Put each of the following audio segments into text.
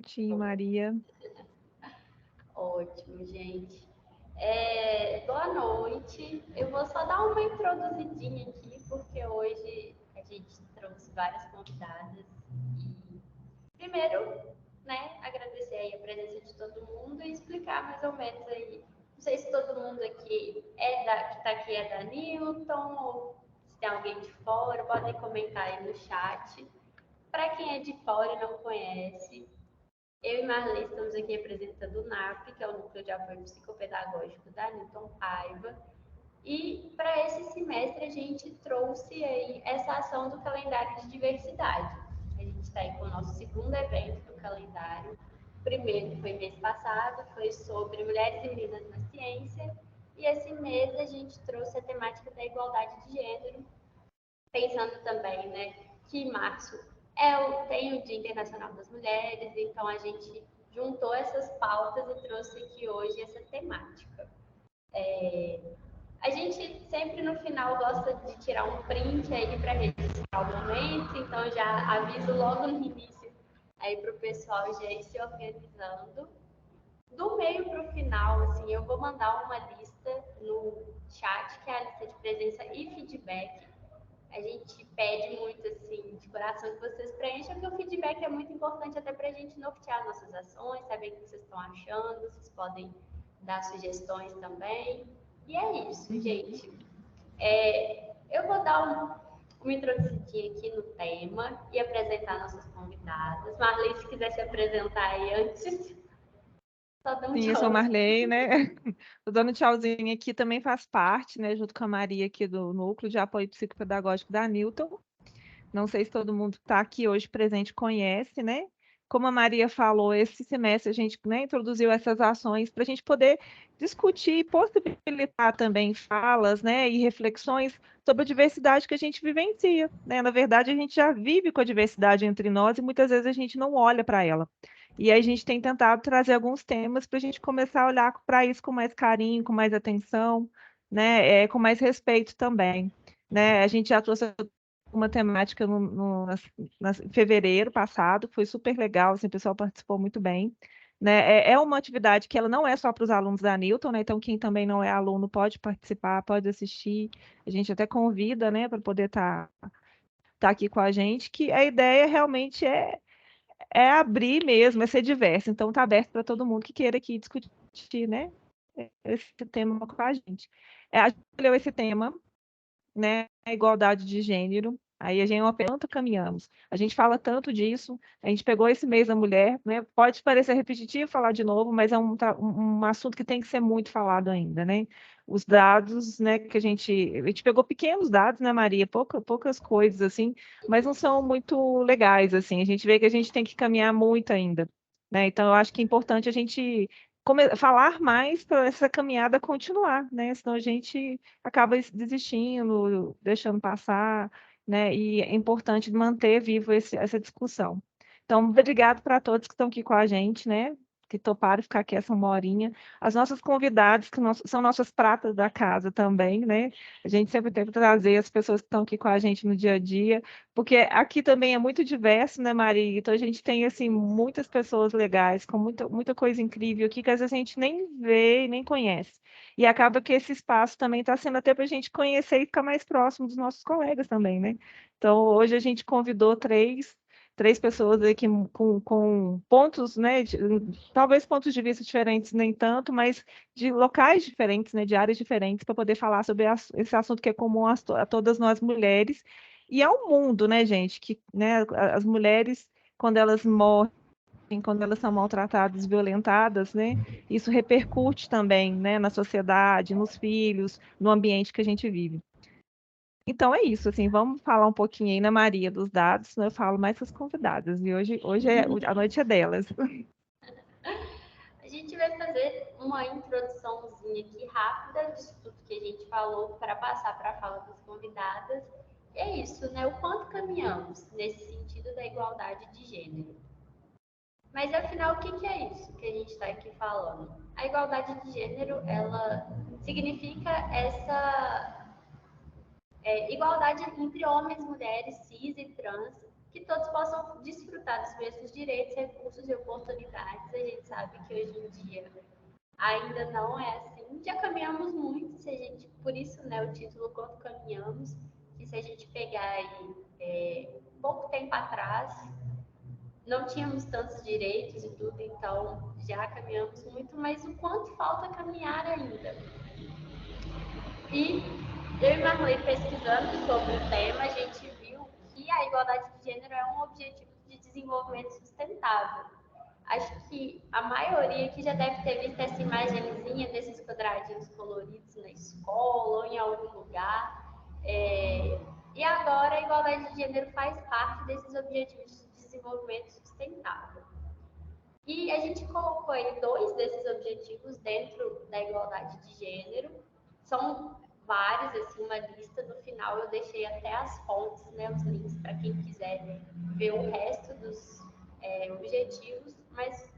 Sim, Maria. Ótimo, gente. Boa noite. Eu vou só dar uma introduzidinha aqui, porque hoje a gente trouxe várias convidadas. E primeiro, né, agradecer aí a presença de todo mundo e explicar mais ou menos aí. Não sei se todo mundo aqui que está aqui é da Newton, ou se tem alguém de fora, podem comentar aí no chat. Para quem é de fora e não conhece, eu e Marley estamos aqui representando o NAP, que é o Núcleo de Apoio Psicopedagógico da Newton Paiva. E para esse semestre a gente trouxe aí essa ação do calendário de diversidade. A gente está aí com o nosso segundo evento do calendário. O primeiro foi mês passado, foi sobre mulheres e meninas na ciência. E esse mês a gente trouxe a temática da igualdade de gênero, pensando também, né, que março tem o Dia Internacional das Mulheres, então a gente juntou essas pautas e trouxe aqui hoje essa temática. A gente sempre no final gosta de tirar um print aí para registrar o momento, então já aviso logo no início aí para o pessoal já ir se organizando. Do meio para o final, assim, eu vou mandar uma lista no chat, que é a lista de presença e feedback. A gente pede muito, assim, de coração que vocês preencham, porque o feedback é muito importante até para a gente nortear nossas ações, saber o que vocês estão achando, vocês podem dar sugestões também. E é isso, gente. Eu vou dar uma introduzidinha aqui no tema e apresentar nossas convidadas. Marley, se quiser se apresentar aí antes, só dá um Sim, eu sou tchauzinho. Marley, né? Tô dando tchauzinho aqui, também faz parte, né, junto com a Maria aqui do Núcleo de Apoio Psicopedagógico da Newton. Não sei se todo mundo que está aqui hoje presente conhece, né? Como a Maria falou, esse semestre a gente, né, introduziu essas ações para a gente poder discutir e possibilitar também falas, né, e reflexões sobre a diversidade que a gente vivencia, né? Na verdade, a gente já vive com a diversidade entre nós e muitas vezes a gente não olha para ela. E aí a gente tem tentado trazer alguns temas para a gente começar a olhar para isso com mais carinho, com mais atenção, né, com mais respeito também. Né? A gente já trouxe uma temática em fevereiro passado, foi super legal, assim, o pessoal participou muito bem. Né? É uma atividade que ela não é só para os alunos da Newton, né? Então quem também não é aluno pode participar, pode assistir. A gente até convida, né, para poder tá aqui com a gente, que a ideia realmente é abrir mesmo, é ser diverso. Então está aberto para todo mundo que queira aqui discutir, né, esse tema com a gente. A gente escolheu esse tema, né, a igualdade de gênero. Aí a gente uma tanto caminhamos. A gente fala tanto disso. A gente pegou esse mês da mulher, né? Pode parecer repetitivo falar de novo, mas é um assunto que tem que ser muito falado ainda, né? Os dados, né, que a gente pegou pequenos dados, né, Maria? Poucas coisas assim, mas não são muito legais assim. A gente vê que a gente tem que caminhar muito ainda, né? Então eu acho que é importante a gente falar mais para essa caminhada continuar, né? Senão a gente acaba desistindo, deixando passar, né? E é importante manter vivo essa discussão. Então, obrigado para todos que estão aqui com a gente, né? Que toparam ficar aqui essa 1 horinha. As nossas convidadas, que são nossas pratas da casa também, né? A gente sempre tenta trazer as pessoas que estão aqui com a gente no dia a dia, porque aqui também é muito diverso, né, Maria? Então a gente tem assim muitas pessoas legais, com muita coisa incrível aqui que às vezes a gente nem vê e nem conhece. E acaba que esse espaço também está sendo até para a gente conhecer e ficar mais próximo dos nossos colegas também, né? Então, hoje a gente convidou três pessoas aqui com pontos, né? Talvez pontos de vista diferentes, nem tanto, mas de locais diferentes, né? De áreas diferentes, para poder falar sobre esse assunto que é comum a todas nós mulheres. E ao mundo, né, gente? Que, né, as mulheres, quando elas morrem, quando elas são maltratadas, violentadas, né? Isso repercute também, né, na sociedade, nos filhos, no ambiente que a gente vive. Então é isso, assim, vamos falar um pouquinho aí na Maria dos dados, né? Eu falo mais com as convidadas, e hoje a noite é delas. A gente vai fazer uma introduçãozinha aqui rápida disso tudo que a gente falou para passar para a fala das convidadas. E é isso, né? O quanto caminhamos nesse sentido da igualdade de gênero. Mas afinal, o que é isso que a gente está aqui falando? A igualdade de gênero, ela significa essa igualdade entre homens, mulheres, cis e trans, que todos possam desfrutar desfrutar dos mesmos direitos, recursos e oportunidades. A gente sabe que hoje em dia ainda não é assim. Já caminhamos muito, se a gente, por isso, né, o título Quanto Caminhamos, que se a gente pegar aí pouco tempo atrás, não tínhamos tantos direitos e tudo, então já caminhamos muito, mas o quanto falta caminhar ainda. E eu e Marley pesquisando sobre o tema, a gente viu que a igualdade de gênero é um objetivo de desenvolvimento sustentável. Acho que a maioria aqui já deve ter visto essa imagenzinha desses quadradinhos coloridos na escola ou em algum lugar. E agora a igualdade de gênero faz parte desses objetivos de desenvolvimento sustentável. E a gente colocou aí 2 desses objetivos dentro da igualdade de gênero. São vários, assim, uma lista. No final eu deixei até as fontes, né, os links para quem quiser ver o resto dos objetivos, mas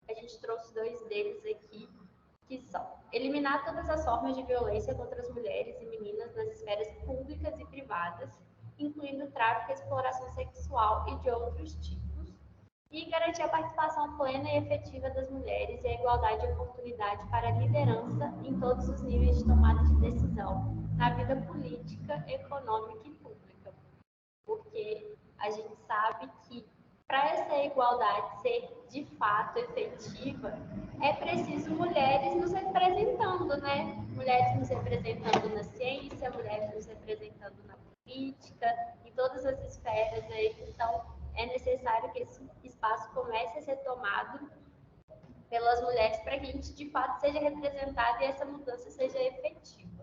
a gente trouxe 2 deles aqui, que são eliminar todas as formas de violência contra as mulheres e meninas nas esferas públicas e privadas, incluindo tráfico, exploração sexual e de outros tipos, e garantir a participação plena e efetiva das mulheres e a igualdade de oportunidade para a liderança em todos os níveis de tomada de decisão, na vida política, econômica e pública. Porque a gente sabe que para essa igualdade ser de fato efetiva, é preciso mulheres nos representando, né? Mulheres nos representando na ciência, mulheres nos representando na política, em todas as esferas aí. Então, é necessário que esse espaço comece a ser tomado pelas mulheres para que a gente, de fato, seja representada e essa mudança seja efetiva.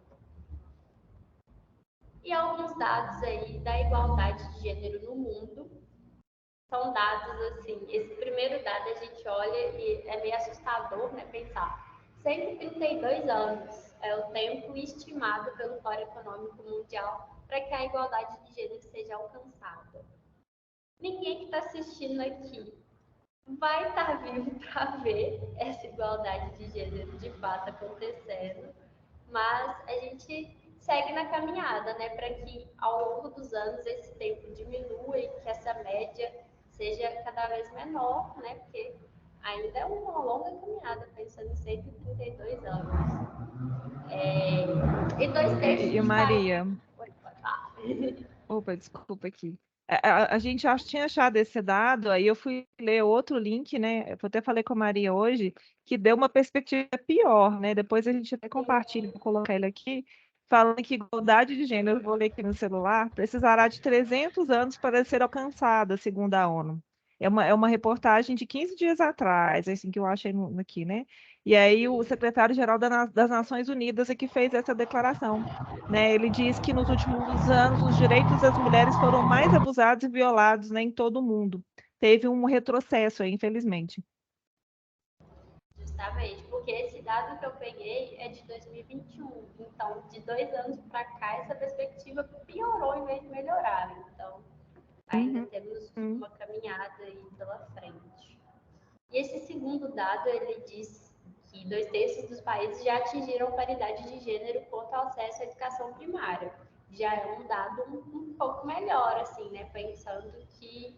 E alguns dados aí da igualdade de gênero no mundo. São dados assim, esse primeiro dado a gente olha e é meio assustador, né, pensar. 132 anos é o tempo estimado pelo Fórum Econômico Mundial para que a igualdade de gênero seja alcançada. Ninguém que está assistindo aqui vai estar vivo para ver essa igualdade de gênero de fato acontecendo, mas a gente segue na caminhada, né, para que ao longo dos anos esse tempo diminua e que essa média seja cada vez menor, né, porque ainda é uma longa caminhada, pensando em 132 anos. E 2/3 E dos países... Maria, Oi, pode falar. opa, desculpa aqui. A gente tinha achado esse dado, aí eu fui ler outro link, né? Eu até falei com a Maria hoje, que deu uma perspectiva pior, né? Depois a gente até compartilha, vou colocar ele aqui, falando que igualdade de gênero, eu vou ler aqui no celular, precisará de 300 anos para ser alcançada, segundo a ONU. É uma reportagem de 15 dias atrás, assim que eu achei aqui, né? E aí o secretário-geral das Nações Unidas é que fez essa declaração, né? Ele diz que nos últimos anos os direitos das mulheres foram mais abusados e violados, né, em todo o mundo. Teve um retrocesso aí, infelizmente. Justamente, porque esse dado que eu peguei é de 2021. Então, de 2 anos para cá, essa perspectiva piorou em vez de melhorar. Então, ainda Uhum, temos uhum. uma caminhada aí pela frente. E esse segundo dado, ele diz que 2/3 dos países já atingiram paridade de gênero quanto ao acesso à educação primária. Já é um dado um pouco melhor, assim, né? Pensando que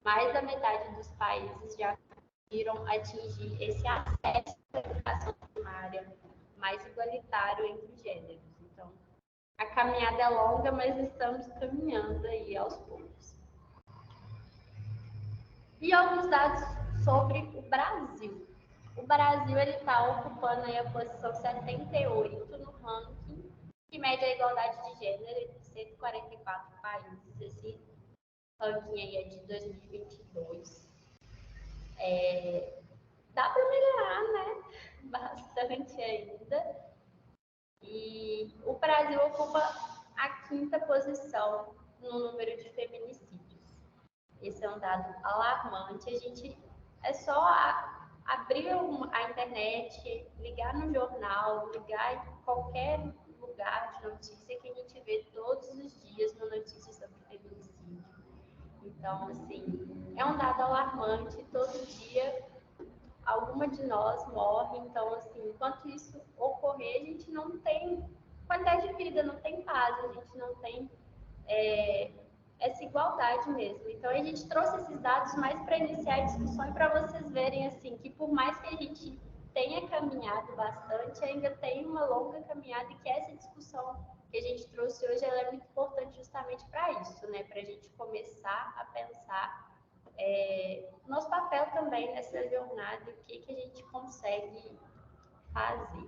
mais da metade dos países já conseguiram atingir esse acesso à educação primária mais igualitário entre os gêneros. Então, a caminhada é longa, mas estamos caminhando aí aos poucos. E alguns dados sobre o Brasil. O Brasil está ocupando aí a posição 78 no ranking que mede a igualdade de gênero entre 144 países. Esse ranking aí é de 2022. Dá para melhorar, né? Bastante ainda. E o Brasil ocupa a 5ª posição no número de feminicídios. Esse é um dado alarmante. A gente é só abrir a internet, ligar no jornal, ligar em qualquer lugar de notícia que a gente vê todos os dias uma notícia sobre feminicídio. Então, assim, é um dado alarmante. Todo dia alguma de nós morre. Então, assim, enquanto isso ocorrer, a gente não tem qualidade de vida, não tem paz, a gente não tem essa igualdade mesmo. Então, a gente trouxe esses dados mais para iniciar a discussão e para vocês verem, assim, que por mais que a gente tenha caminhado bastante, ainda tem uma longa caminhada e que essa discussão que a gente trouxe hoje, ela é muito importante justamente para isso, né? Para a gente começar a pensar nosso papel também nessa jornada, o que a gente consegue fazer.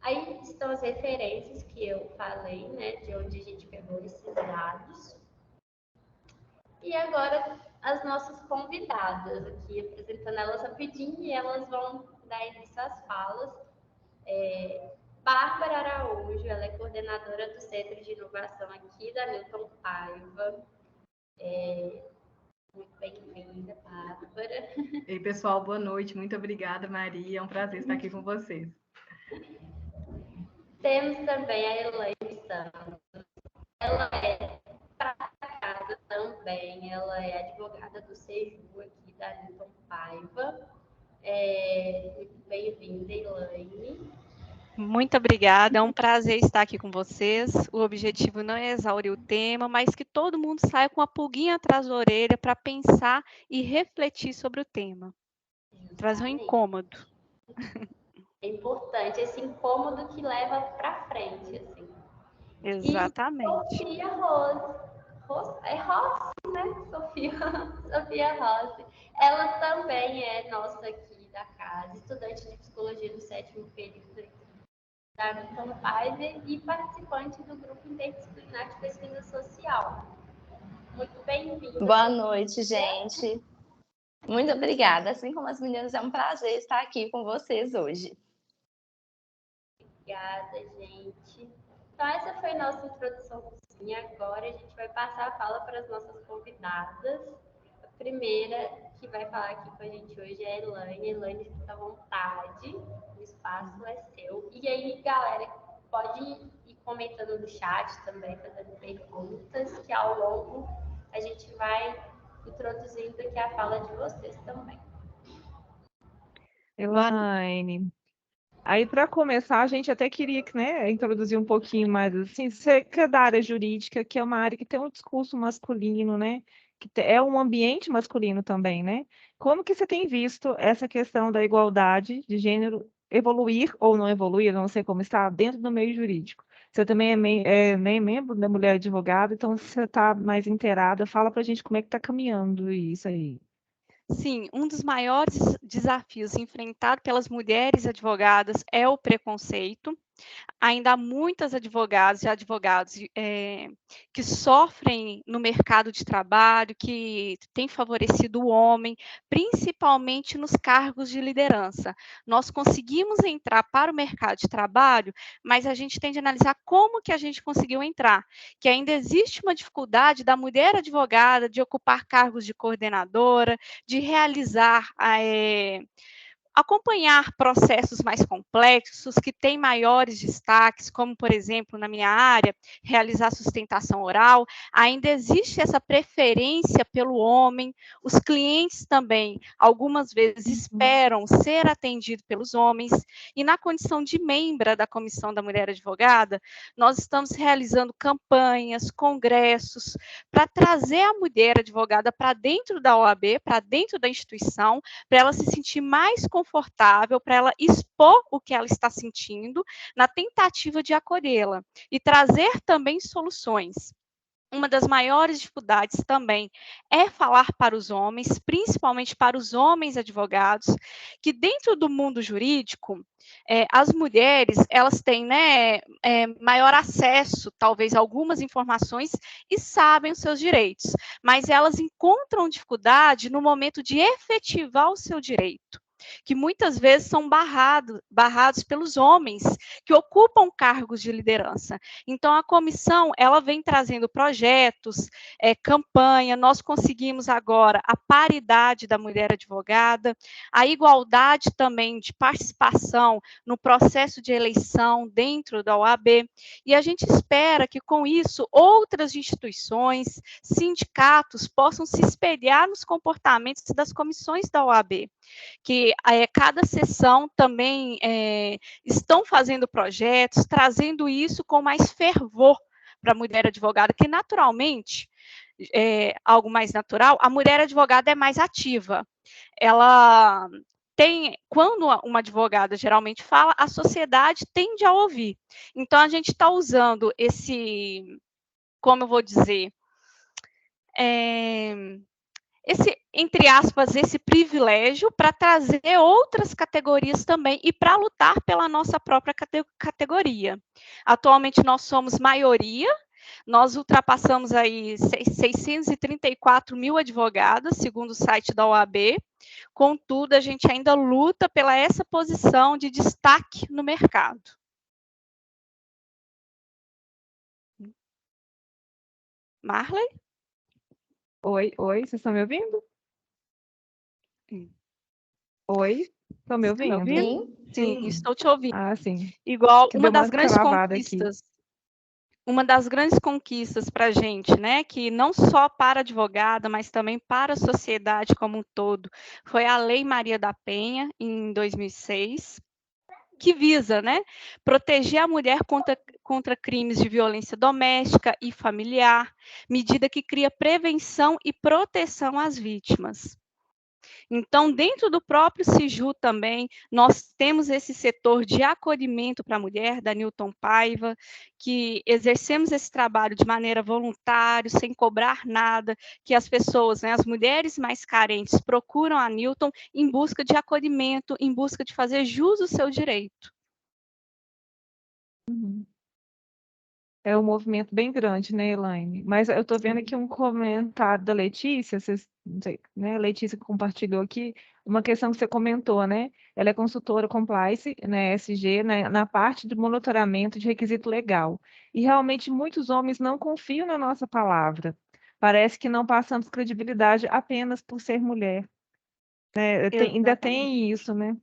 Aí estão as referências que eu falei, né, de onde a gente pegou esses dados. E agora as nossas convidadas aqui, apresentando elas rapidinho, e elas vão dar início às falas. Bárbara Araújo, ela é coordenadora do Centro de Inovação aqui da Newton Paiva. Muito bem-vinda, Bárbara. Ei, pessoal, boa noite. Muito obrigada, Maria. É um prazer estar aqui com vocês. Temos também a Elaine Santos. Ela é praticada também, ela é advogada do Seju aqui da Newton Paiva. Muito bem-vinda, Elaine. Muito obrigada, é um prazer estar aqui com vocês. O objetivo não é exaurir o tema, mas que todo mundo saia com a pulguinha atrás da orelha para pensar e refletir sobre o tema. Trazer um incômodo. É importante, esse incômodo que leva para frente, assim. Exatamente. E Sofia Rossi, é Rossi, né? Sofia Rossi. Ela também é nossa aqui da casa, estudante de psicologia do 7º período da Newton Paiva e participante do grupo interdisciplinar de pesquisa social. Muito bem-vinda. Boa noite, gente. Muito obrigada. Assim como as meninas, é um prazer estar aqui com vocês hoje. Obrigada, gente. Então, essa foi a nossa introdução. E agora a gente vai passar a fala para as nossas convidadas. A primeira que vai falar aqui com a gente hoje é a Elaine. Elaine, fica à vontade, o espaço é seu. E aí, galera, pode ir comentando no chat também, fazendo perguntas, que ao longo a gente vai introduzindo aqui a fala de vocês também. Elaine. Aí, para começar, a gente até queria, né, introduzir um pouquinho mais, assim, você que é da área jurídica, que é uma área que tem um discurso masculino, né, é um ambiente masculino também, né? Como que você tem visto essa questão da igualdade de gênero evoluir ou não evoluir, não sei como está, dentro do meio jurídico? Você também nem membro da Mulher Advogada, então você está mais inteirada, fala para a gente como é que está caminhando isso aí. Sim, um dos maiores desafios enfrentados pelas mulheres advogadas é o preconceito. Ainda há muitas advogadas e advogados que sofrem no mercado de trabalho, que têm favorecido o homem, principalmente nos cargos de liderança. Nós conseguimos entrar para o mercado de trabalho, mas a gente tem de analisar como que a gente conseguiu entrar, que ainda existe uma dificuldade da mulher advogada de ocupar cargos de coordenadora, de realizar acompanhar processos mais complexos, que têm maiores destaques, como, por exemplo, na minha área, realizar sustentação oral, ainda existe essa preferência pelo homem, os clientes também, algumas vezes, esperam ser atendidos pelos homens, e na condição de membra da Comissão da Mulher Advogada, nós estamos realizando campanhas, congressos, para trazer a mulher advogada para dentro da OAB, para dentro da instituição, para ela se sentir mais confortável, para ela expor o que ela está sentindo, na tentativa de acolhê-la e trazer também soluções. Uma das maiores dificuldades também é falar para os homens, principalmente para os homens advogados, que dentro do mundo jurídico, as mulheres, elas têm, né, maior acesso, talvez, a algumas informações e sabem os seus direitos, mas elas encontram dificuldade no momento de efetivar o seu direito, que muitas vezes são barrados pelos homens que ocupam cargos de liderança. Então, a comissão, ela vem trazendo projetos, campanha, nós conseguimos agora a paridade da mulher advogada, a igualdade também de participação no processo de eleição dentro da OAB, e a gente espera que, com isso, outras instituições, sindicatos, possam se espelhar nos comportamentos das comissões da OAB, que cada sessão também estão fazendo projetos, trazendo isso com mais fervor para a mulher advogada, que naturalmente algo mais natural, a mulher advogada é mais ativa. Ela tem, quando uma advogada geralmente fala, a sociedade tende a ouvir. Então, a gente está usando esse, como eu vou dizer, entre aspas, esse privilégio para trazer outras categorias também e para lutar pela nossa própria categoria. Atualmente, nós somos maioria, nós ultrapassamos aí 634 mil advogadas, segundo o site da OAB. Contudo, a gente ainda luta pela essa posição de destaque no mercado. Marley? Oi, vocês estão me ouvindo? Oi, estão me Está me ouvindo? ouvindo? Sim. Sim, estou te ouvindo. Ah, sim. Igual Que uma deu uma das grandes travada aqui. conquistas. Uma das grandes conquistas para a gente, né, que não só para a advogada, mas também para a sociedade como um todo, foi a Lei Maria da Penha, em 2006, que visa, né, proteger a mulher contra crimes de violência doméstica e familiar, medida que cria prevenção e proteção às vítimas. Então, dentro do próprio SIJU também, nós temos esse setor de acolhimento para a mulher, da Newton Paiva, que exercemos esse trabalho de maneira voluntária, sem cobrar nada, que as pessoas, né, as mulheres mais carentes, procuram a Newton em busca de acolhimento, em busca de fazer jus ao seu direito. Uhum. É um movimento bem grande, né, Elaine? Mas eu estou vendo aqui um comentário da Letícia, não sei, né, a Letícia que compartilhou aqui, uma questão que você comentou, né? Ela é consultora compliance, né, SG, né, na parte de monitoramento de requisito legal. E realmente muitos homens não confiam na nossa palavra. Parece que não passamos credibilidade apenas por ser mulher, né? Ainda tem isso, né?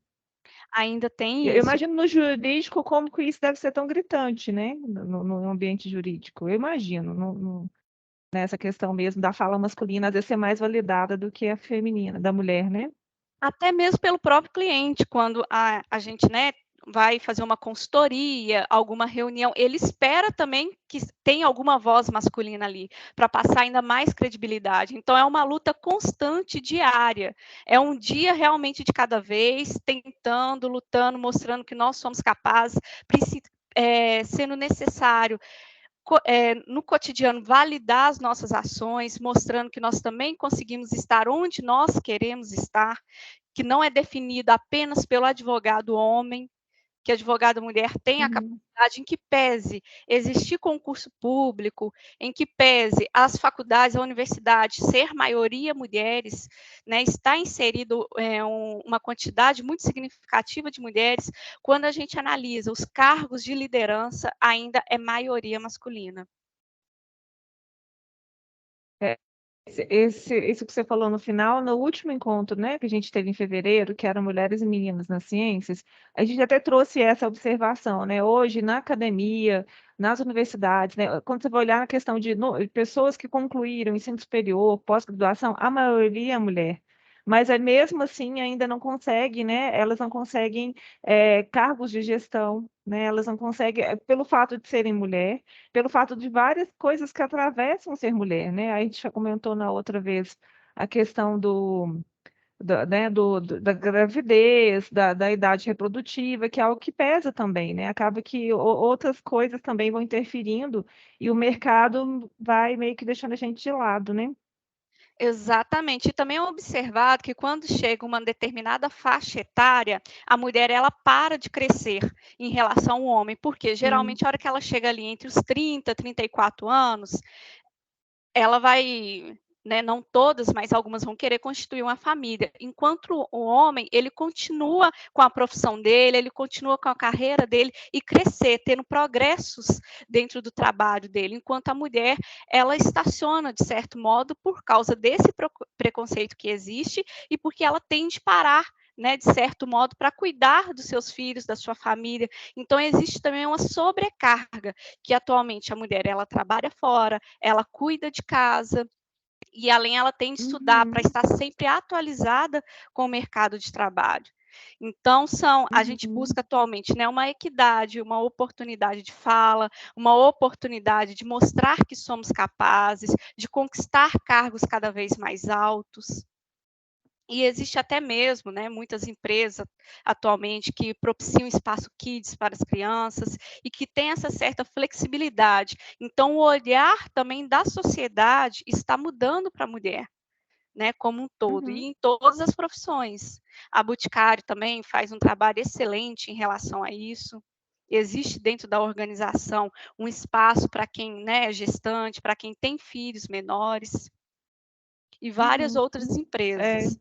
Ainda tem Eu isso. imagino no jurídico como que isso deve ser tão gritante, né? No ambiente jurídico. Eu imagino, nessa questão mesmo da fala masculina, às vezes ser mais validada do que a feminina, da mulher, né? Até mesmo pelo próprio cliente, quando a gente, né, vai fazer uma consultoria, alguma reunião, ele espera também que tenha alguma voz masculina ali, para passar ainda mais credibilidade. Então, é uma luta constante, diária. É um dia realmente de cada vez, tentando, lutando, mostrando que nós somos capazes, sendo necessário no cotidiano, validar as nossas ações, mostrando que nós também conseguimos estar onde nós queremos estar, que não é definido apenas pelo advogado homem, que a advogada mulher tem a capacidade, em que pese existir concurso público, em que pese as faculdades, a universidade ser maioria mulheres, né, está inserido uma quantidade muito significativa de mulheres, quando a gente analisa os cargos de liderança, ainda é maioria masculina. Isso que você falou no final, no último encontro, né, que a gente teve em fevereiro, que era Mulheres e Meninas nas Ciências, a gente até trouxe essa observação, né? Hoje, na academia, nas universidades, né, quando você vai olhar na questão de pessoas que concluíram ensino superior, pós-graduação, a maioria é mulher. Mas mesmo assim ainda não consegue, né? Elas não conseguem cargos de gestão, né? Elas não conseguem, pelo fato de serem mulher, pelo fato de várias coisas que atravessam ser mulher, né? A gente já comentou na outra vez a questão né, da gravidez, da idade reprodutiva, que é algo que pesa também, né? Acaba que outras coisas também vão interferindo e o mercado vai meio que deixando a gente de lado, né? Exatamente. E também é observado que quando chega uma determinada faixa etária, a mulher ela para de crescer em relação ao homem, porque geralmente a hora que ela chega ali entre os 30 e 34 anos, ela vai, né, não todas, mas algumas vão querer constituir uma família, enquanto o homem, ele continua com a profissão dele, ele continua com a carreira dele e crescer, tendo progressos dentro do trabalho dele, enquanto a mulher, ela estaciona, de certo modo, por causa desse preconceito que existe e porque ela tem de parar, né, de certo modo, para cuidar dos seus filhos, da sua família. Então, existe também uma sobrecarga, que atualmente a mulher, ela trabalha fora, ela cuida de casa, e além ela tem de estudar para estar sempre atualizada com o mercado de trabalho. Então, a gente busca atualmente, né, uma equidade, uma oportunidade de fala, uma oportunidade de mostrar que somos capazes, de conquistar cargos cada vez mais altos. E existe até mesmo, né, muitas empresas atualmente que propiciam espaço kids para as crianças e que tem essa certa flexibilidade. Então, o olhar também da sociedade está mudando para a mulher, né, como um todo, e em todas as profissões. A Boticário também faz um trabalho excelente em relação a isso. Existe dentro da organização um espaço para quem, né, é gestante, para quem tem filhos menores, e várias outras É, empresas.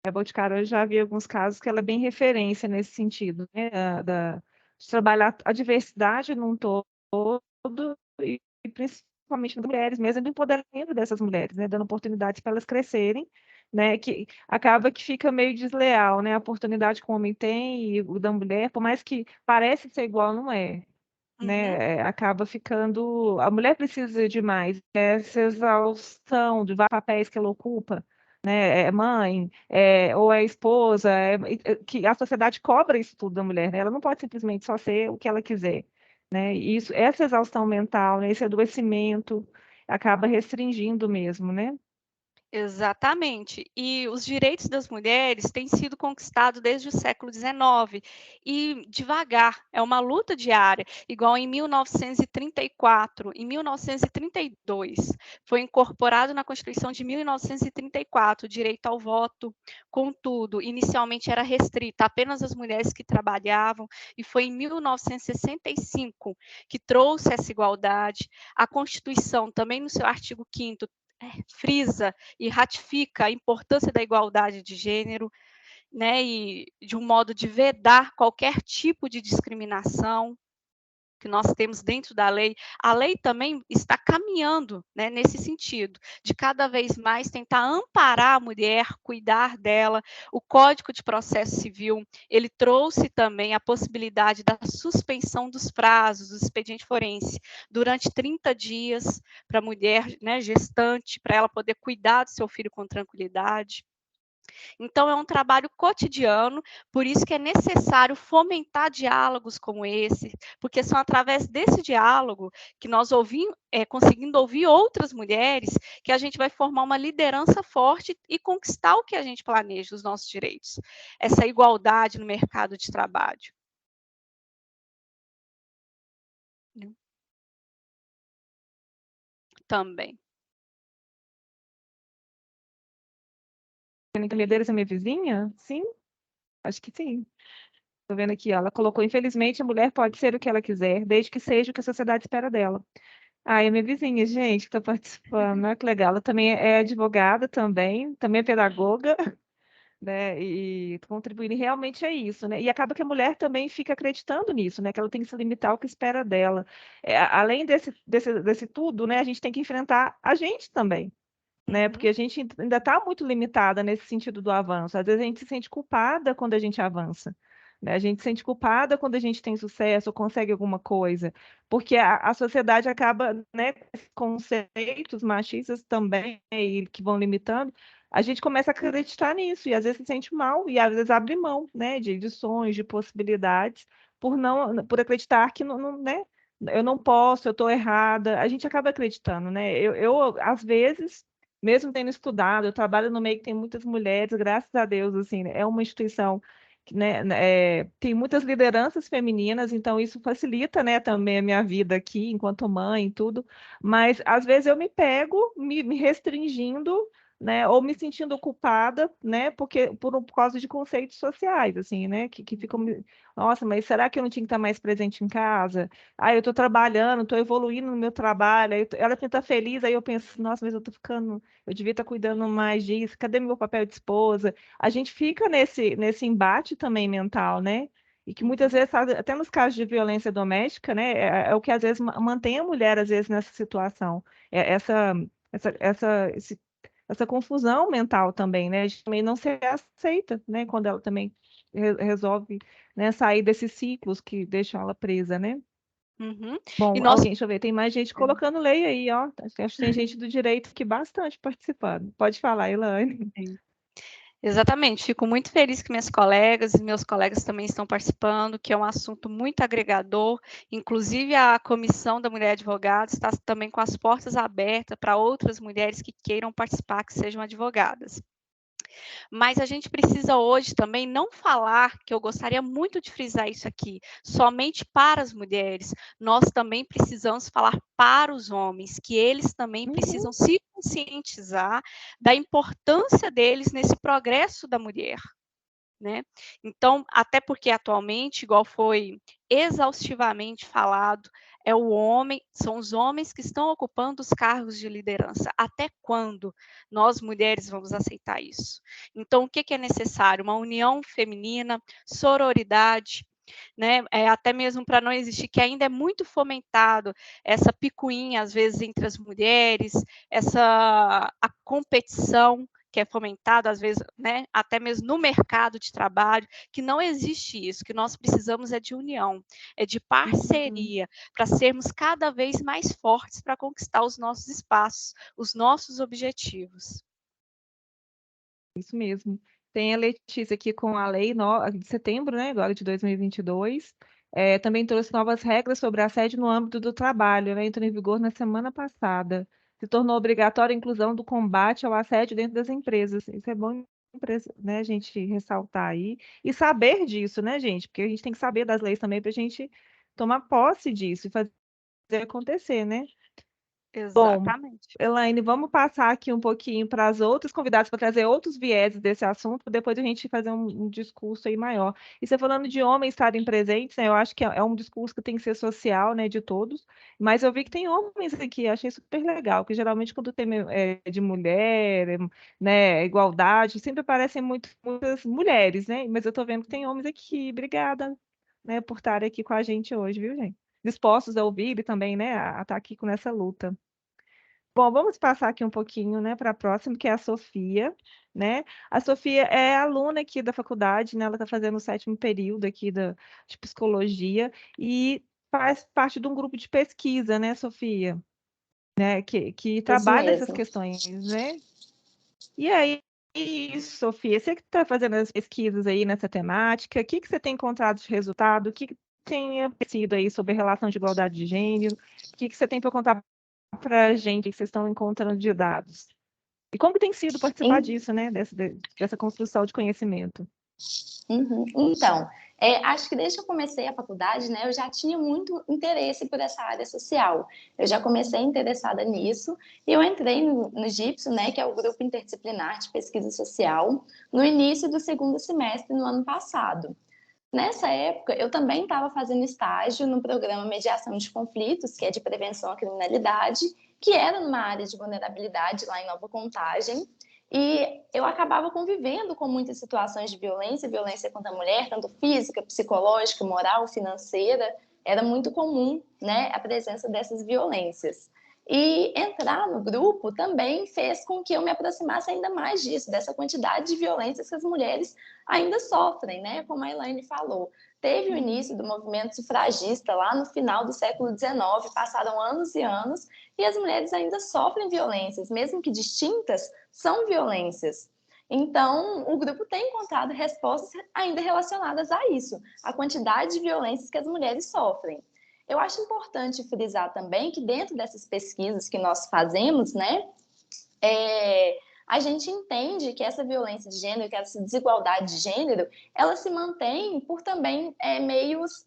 a Boticário, eu já vi alguns casos que ela é bem referência nesse sentido, né, de trabalhar a diversidade num todo e principalmente das mulheres mesmo, do empoderamento dessas mulheres, né, dando oportunidades para elas crescerem, né, que acaba que fica meio desleal, né, a oportunidade que o homem tem e o da mulher, por mais que parece ser igual, não é, Uhum. né, acaba ficando, a mulher precisa de mais, essa exaustão de vários papéis que ela ocupa, né, é mãe, ou é esposa, que a sociedade cobra isso tudo da mulher, né? Ela não pode simplesmente só ser o que ela quiser, né? E isso, essa exaustão mental, né, esse adoecimento acaba restringindo mesmo, né? Exatamente. E os direitos das mulheres têm sido conquistados desde o século XIX e devagar, é uma luta diária, igual em 1934, em 1932, foi incorporado na Constituição de 1934 o direito ao voto. Contudo, inicialmente era restrita apenas às mulheres que trabalhavam, e foi em 1965 que trouxe essa igualdade. A Constituição, também no seu artigo 5º, frisa e ratifica a importância da igualdade de gênero, né, e de um modo de vedar qualquer tipo de discriminação que nós temos dentro da lei. A lei também está caminhando, né, nesse sentido, de cada vez mais tentar amparar a mulher, cuidar dela. O Código de Processo Civil, ele trouxe também a possibilidade da suspensão dos prazos do expediente forense durante 30 dias para a mulher, né, gestante, para ela poder cuidar do seu filho com tranquilidade. Então, é um trabalho cotidiano, por isso que é necessário fomentar diálogos como esse, porque são através desse diálogo que nós conseguindo ouvir outras mulheres, que a gente vai formar uma liderança forte e conquistar o que a gente planeja, os nossos direitos, essa igualdade no mercado de trabalho. Também. Líderes é minha vizinha? Sim, acho que sim. Estou vendo aqui, ó, ela colocou, infelizmente, a mulher pode ser o que ela quiser, desde que seja o que a sociedade espera dela. Ah, é minha vizinha, gente, que está participando, olha que legal. Ela também é advogada também é pedagoga, né? E contribuindo, e realmente é isso, né? E acaba que a mulher também fica acreditando nisso, né? Que ela tem que se limitar ao que espera dela. Além desse tudo, né? A gente tem que enfrentar a gente também, né? Porque a gente ainda está muito limitada nesse sentido do avanço. Às vezes a gente se sente culpada quando a gente avança, né? A gente se sente culpada quando a gente tem sucesso ou consegue alguma coisa, porque a sociedade acaba, né, com esses conceitos machistas também, e que vão limitando. A gente começa a acreditar nisso e às vezes se sente mal e às vezes abre mão, né, de sonhos, de possibilidades, por acreditar que né, eu não posso, eu estou errada. A gente acaba acreditando, né? Às vezes mesmo tendo estudado, eu trabalho no meio que tem muitas mulheres, graças a Deus, assim, né, é uma instituição que, né, tem muitas lideranças femininas, então isso facilita, né, também a minha vida aqui, enquanto mãe e tudo, mas às vezes eu me pego me restringindo, né, ou me sentindo culpada, né, por causa de conceitos sociais, assim, né, que ficam, nossa, mas será que eu não tinha que estar mais presente em casa? Ah, eu estou trabalhando, estou evoluindo no meu trabalho, ela tenta feliz, aí eu penso, nossa, mas eu devia estar cuidando mais disso, cadê meu papel de esposa? A gente fica nesse embate também mental, né? E que muitas vezes, até nos casos de violência doméstica, né, é o que às vezes mantém a mulher, às vezes, nessa situação. É essa, essa, esse- essa confusão mental também, né? A gente também não se aceita, né? Quando ela também resolve, né, sair desses ciclos que deixam ela presa, né? Uhum. E Bom, nós deixa eu ver, tem mais gente colocando lei aí, ó. Acho que tem gente do direito que bastante participando. Pode falar, Elaine. Exatamente, fico muito feliz que minhas colegas e meus colegas também estão participando, que é um assunto muito agregador, inclusive a Comissão da Mulher Advogada está também com as portas abertas para outras mulheres que queiram participar, que sejam advogadas. Mas a gente precisa hoje também não falar, que eu gostaria muito de frisar isso aqui, somente para as mulheres. Nós também precisamos falar para os homens, que eles também precisam se conscientizar da importância deles nesse progresso da mulher. Né? Então, até porque atualmente, igual foi exaustivamente falado, são os homens que estão ocupando os cargos de liderança. Até quando nós mulheres vamos aceitar isso? Então, o que é necessário? Uma união feminina, sororidade, né? Até mesmo para não existir, que ainda é muito fomentado essa picuinha, às vezes, entre as mulheres, a competição, que é fomentado, às vezes, né, até mesmo no mercado de trabalho, que não existe isso, que nós precisamos é de união, é de parceria, para sermos cada vez mais fortes para conquistar os nossos espaços, os nossos objetivos. Isso mesmo. Tem a Letícia aqui com a lei de setembro, né, agora de 2022. Também trouxe novas regras sobre assédio no âmbito do trabalho, né, entrou em vigor na semana passada. Se tornou obrigatória a inclusão do combate ao assédio dentro das empresas. Isso é bom, né, a gente ressaltar aí. E saber disso, né, gente? Porque a gente tem que saber das leis também para a gente tomar posse disso e fazer acontecer, né? Bom, Exatamente. Elaine, vamos passar aqui um pouquinho para as outras convidadas para trazer outros vieses desse assunto, para depois a gente fazer um discurso aí maior. E você falando de homens estarem presentes, né, eu acho que é um discurso que tem que ser social, né, de todos, mas eu vi que tem homens aqui, achei super legal, que geralmente quando tem de mulher, né, igualdade, sempre aparecem muitas mulheres, né, mas eu estou vendo que tem homens aqui. Obrigada, né, por estarem aqui com a gente hoje, viu, gente? Dispostos a ouvir e também, né, a estar aqui com nessa luta. Bom, vamos passar aqui um pouquinho, né, para a próxima, que é a Sofia, né? A Sofia é aluna aqui da faculdade, né? Ela está fazendo o 7º período aqui de psicologia e faz parte de um grupo de pesquisa, né, Sofia? Né? Que Isso trabalha essas mesmo. questões, né? E aí, Sofia, você que está fazendo as pesquisas aí nessa temática, o que você tem encontrado de resultado? O que tem aparecido aí sobre a relação de igualdade de gênero? O que você tem para contar para a gente que vocês estão encontrando de dados? E como que tem sido participar disso, né? Dessa construção de conhecimento? Então, acho que desde que eu comecei a faculdade, né, eu já tinha muito interesse por essa área social. Eu já comecei interessada nisso e eu entrei no GIPSO, né, que é o Grupo Interdisciplinar de Pesquisa Social, no início do 2º semestre no ano passado. Nessa época, eu também estava fazendo estágio no programa Mediação de Conflitos, que é de prevenção à criminalidade, que era numa área de vulnerabilidade lá em Nova Contagem. E eu acabava convivendo com muitas situações de violência contra a mulher, tanto física, psicológica, moral, financeira. Era muito comum, né, a presença dessas violências. E entrar no grupo também fez com que eu me aproximasse ainda mais disso, dessa quantidade de violências que as mulheres ainda sofrem, né? Como a Elaine falou. Teve o início do movimento sufragista lá no final do século XIX, passaram anos e anos, e as mulheres ainda sofrem violências, mesmo que distintas, são violências. Então, o grupo tem encontrado respostas ainda relacionadas a isso, a quantidade de violências que as mulheres sofrem. Eu acho importante frisar também que dentro dessas pesquisas que nós fazemos, né, a gente entende que essa violência de gênero, que essa desigualdade de gênero, ela se mantém por também meios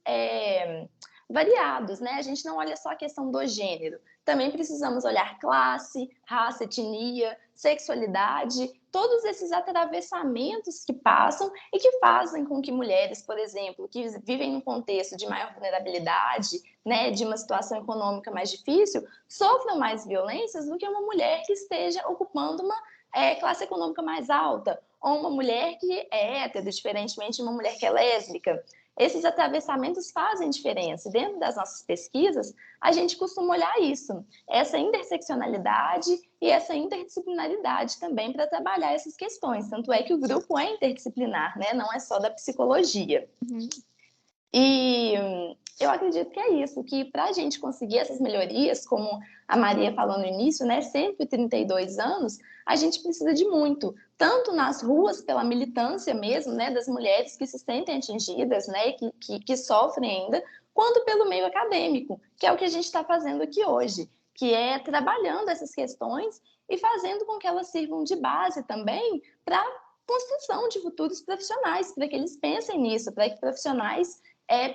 variados, né? A gente não olha só a questão do gênero, também precisamos olhar classe, raça, etnia, sexualidade, todos esses atravessamentos que passam e que fazem com que mulheres, por exemplo, que vivem num contexto de maior vulnerabilidade, né, de uma situação econômica mais difícil, sofram mais violências do que uma mulher que esteja ocupando uma classe econômica mais alta, ou uma mulher que é hétero, diferentemente de uma mulher que é lésbica. Esses atravessamentos fazem diferença. Dentro das nossas pesquisas, a gente costuma olhar isso, essa interseccionalidade e essa interdisciplinaridade também para trabalhar essas questões. Tanto é que o grupo é interdisciplinar, né? Não é só da psicologia. E eu acredito que é isso, que para a gente conseguir essas melhorias, como a Maria falou no início, né, 132 anos, a gente precisa de muito, tanto nas ruas, pela militância mesmo, né, das mulheres que se sentem atingidas, né, que sofrem ainda, quanto pelo meio acadêmico, que é o que a gente está fazendo aqui hoje, que é trabalhando essas questões e fazendo com que elas sirvam de base também para a construção de futuros profissionais, para que eles pensem nisso, para que profissionais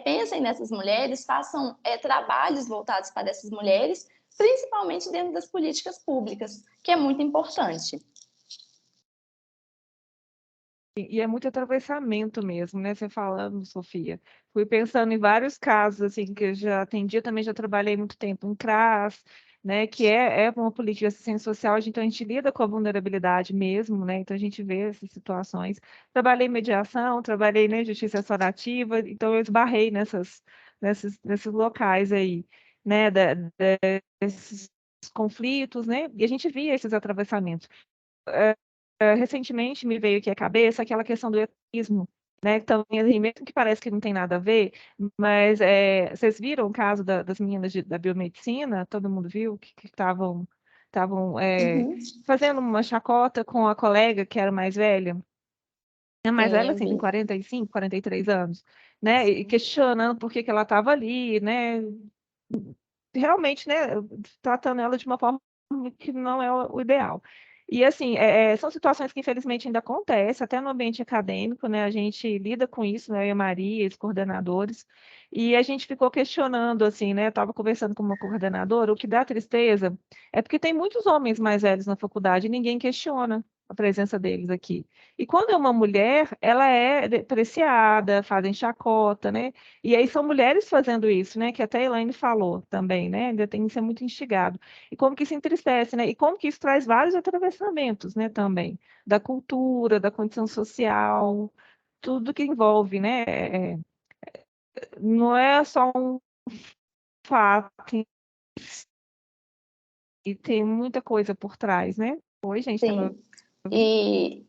pensem nessas mulheres, façam trabalhos voltados para essas mulheres, principalmente dentro das políticas públicas, que é muito importante. E é muito atravessamento mesmo, né? Você falando, Sofia. Fui pensando em vários casos, assim, que eu já atendi, também já trabalhei muito tempo em CRAS, né? Que é uma política de assistência social, então a gente lida com a vulnerabilidade mesmo, né? Então a gente vê essas situações. Trabalhei em mediação, trabalhei na justiça restaurativa, então eu esbarrei nesses locais aí, né? Desses conflitos, né? E a gente via esses atravessamentos. Recentemente me veio aqui à cabeça aquela questão do etismo, né? Também, assim, mesmo que parece que não tem nada a ver, mas vocês viram o caso das meninas da biomedicina? Todo mundo viu que estavam Uhum. fazendo uma chacota com a colega que era mais velha. É mais Sim, velha, eu assim, tem vi. 45, 43 anos, né? E questionando por que que ela estava ali, né? Realmente, né, tratando ela de uma forma que não é o ideal. E, assim, são situações que, infelizmente, ainda acontecem, até no ambiente acadêmico, né, a gente lida com isso, né, eu e a Maria, os coordenadores, e a gente ficou questionando, assim, né, eu estava conversando com uma coordenadora, o que dá tristeza é porque tem muitos homens mais velhos na faculdade e ninguém questiona a presença deles aqui. E quando é uma mulher, ela é depreciada, fazem chacota, né? E aí são mulheres fazendo isso, né? Que até a Elaine falou também, né? Ainda tem que ser muito instigado. E como que isso entristece, né? E como que isso traz vários atravessamentos, né? Também da cultura, da condição social, tudo que envolve, né? Não é só um fato, e tem muita coisa por trás, né? Oi, gente, tá me Sim. ouvindo? E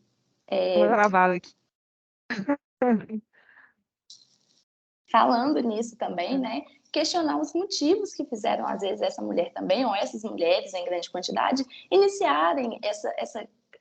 Uma travada aqui. falando nisso também, né, questionar os motivos que fizeram, às vezes, essa mulher também, ou essas mulheres em grande quantidade, iniciarem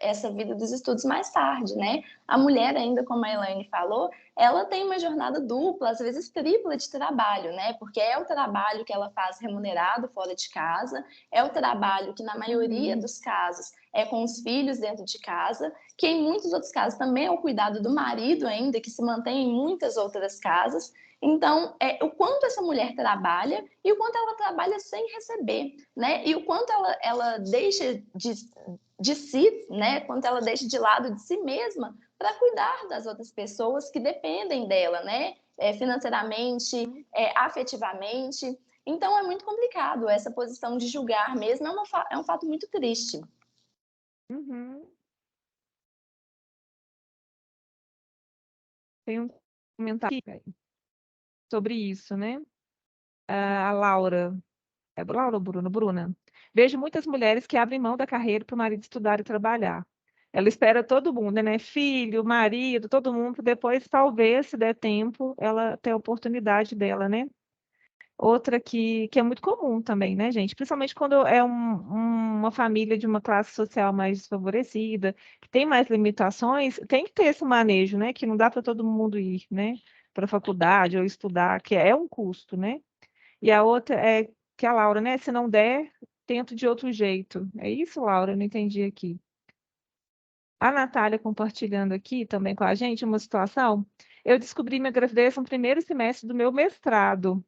essa vida dos estudos mais tarde, né? A mulher, ainda como a Elaine falou, ela tem uma jornada dupla, às vezes tripla de trabalho, né? Porque é o trabalho que ela faz remunerado fora de casa, é o trabalho que, na maioria dos casos, é com os filhos dentro de casa, que em muitos outros casos também é o cuidado do marido ainda, que se mantém em muitas outras casas. Então, o quanto essa mulher trabalha e o quanto ela trabalha sem receber, né? E o quanto ela deixa de si, né? Quanto ela deixa de lado de si mesma para cuidar das outras pessoas que dependem dela, né? Financeiramente, afetivamente. Então, é muito complicado essa posição de julgar mesmo, é um fato muito triste. Uhum. Tem um comentário aqui sobre isso, né? A Laura, Laura ou Bruna? Bruna. Vejo muitas mulheres que abrem mão da carreira para o marido estudar e trabalhar. Ela espera todo mundo, né? Filho, marido, todo mundo, depois, talvez, se der tempo, ela tem a oportunidade dela, né? Outra que é muito comum também, né, gente? Principalmente quando é uma família de uma classe social mais desfavorecida, que tem mais limitações, tem que ter esse manejo, né? Que não dá para todo mundo ir, né? Para a faculdade ou estudar, que é um custo, né? E a outra é que a Laura, né? Se não der, tento de outro jeito. É isso, Laura? Eu não entendi aqui. A Natália compartilhando aqui também com a gente uma situação. Eu descobri minha gravidez no primeiro semestre do meu mestrado,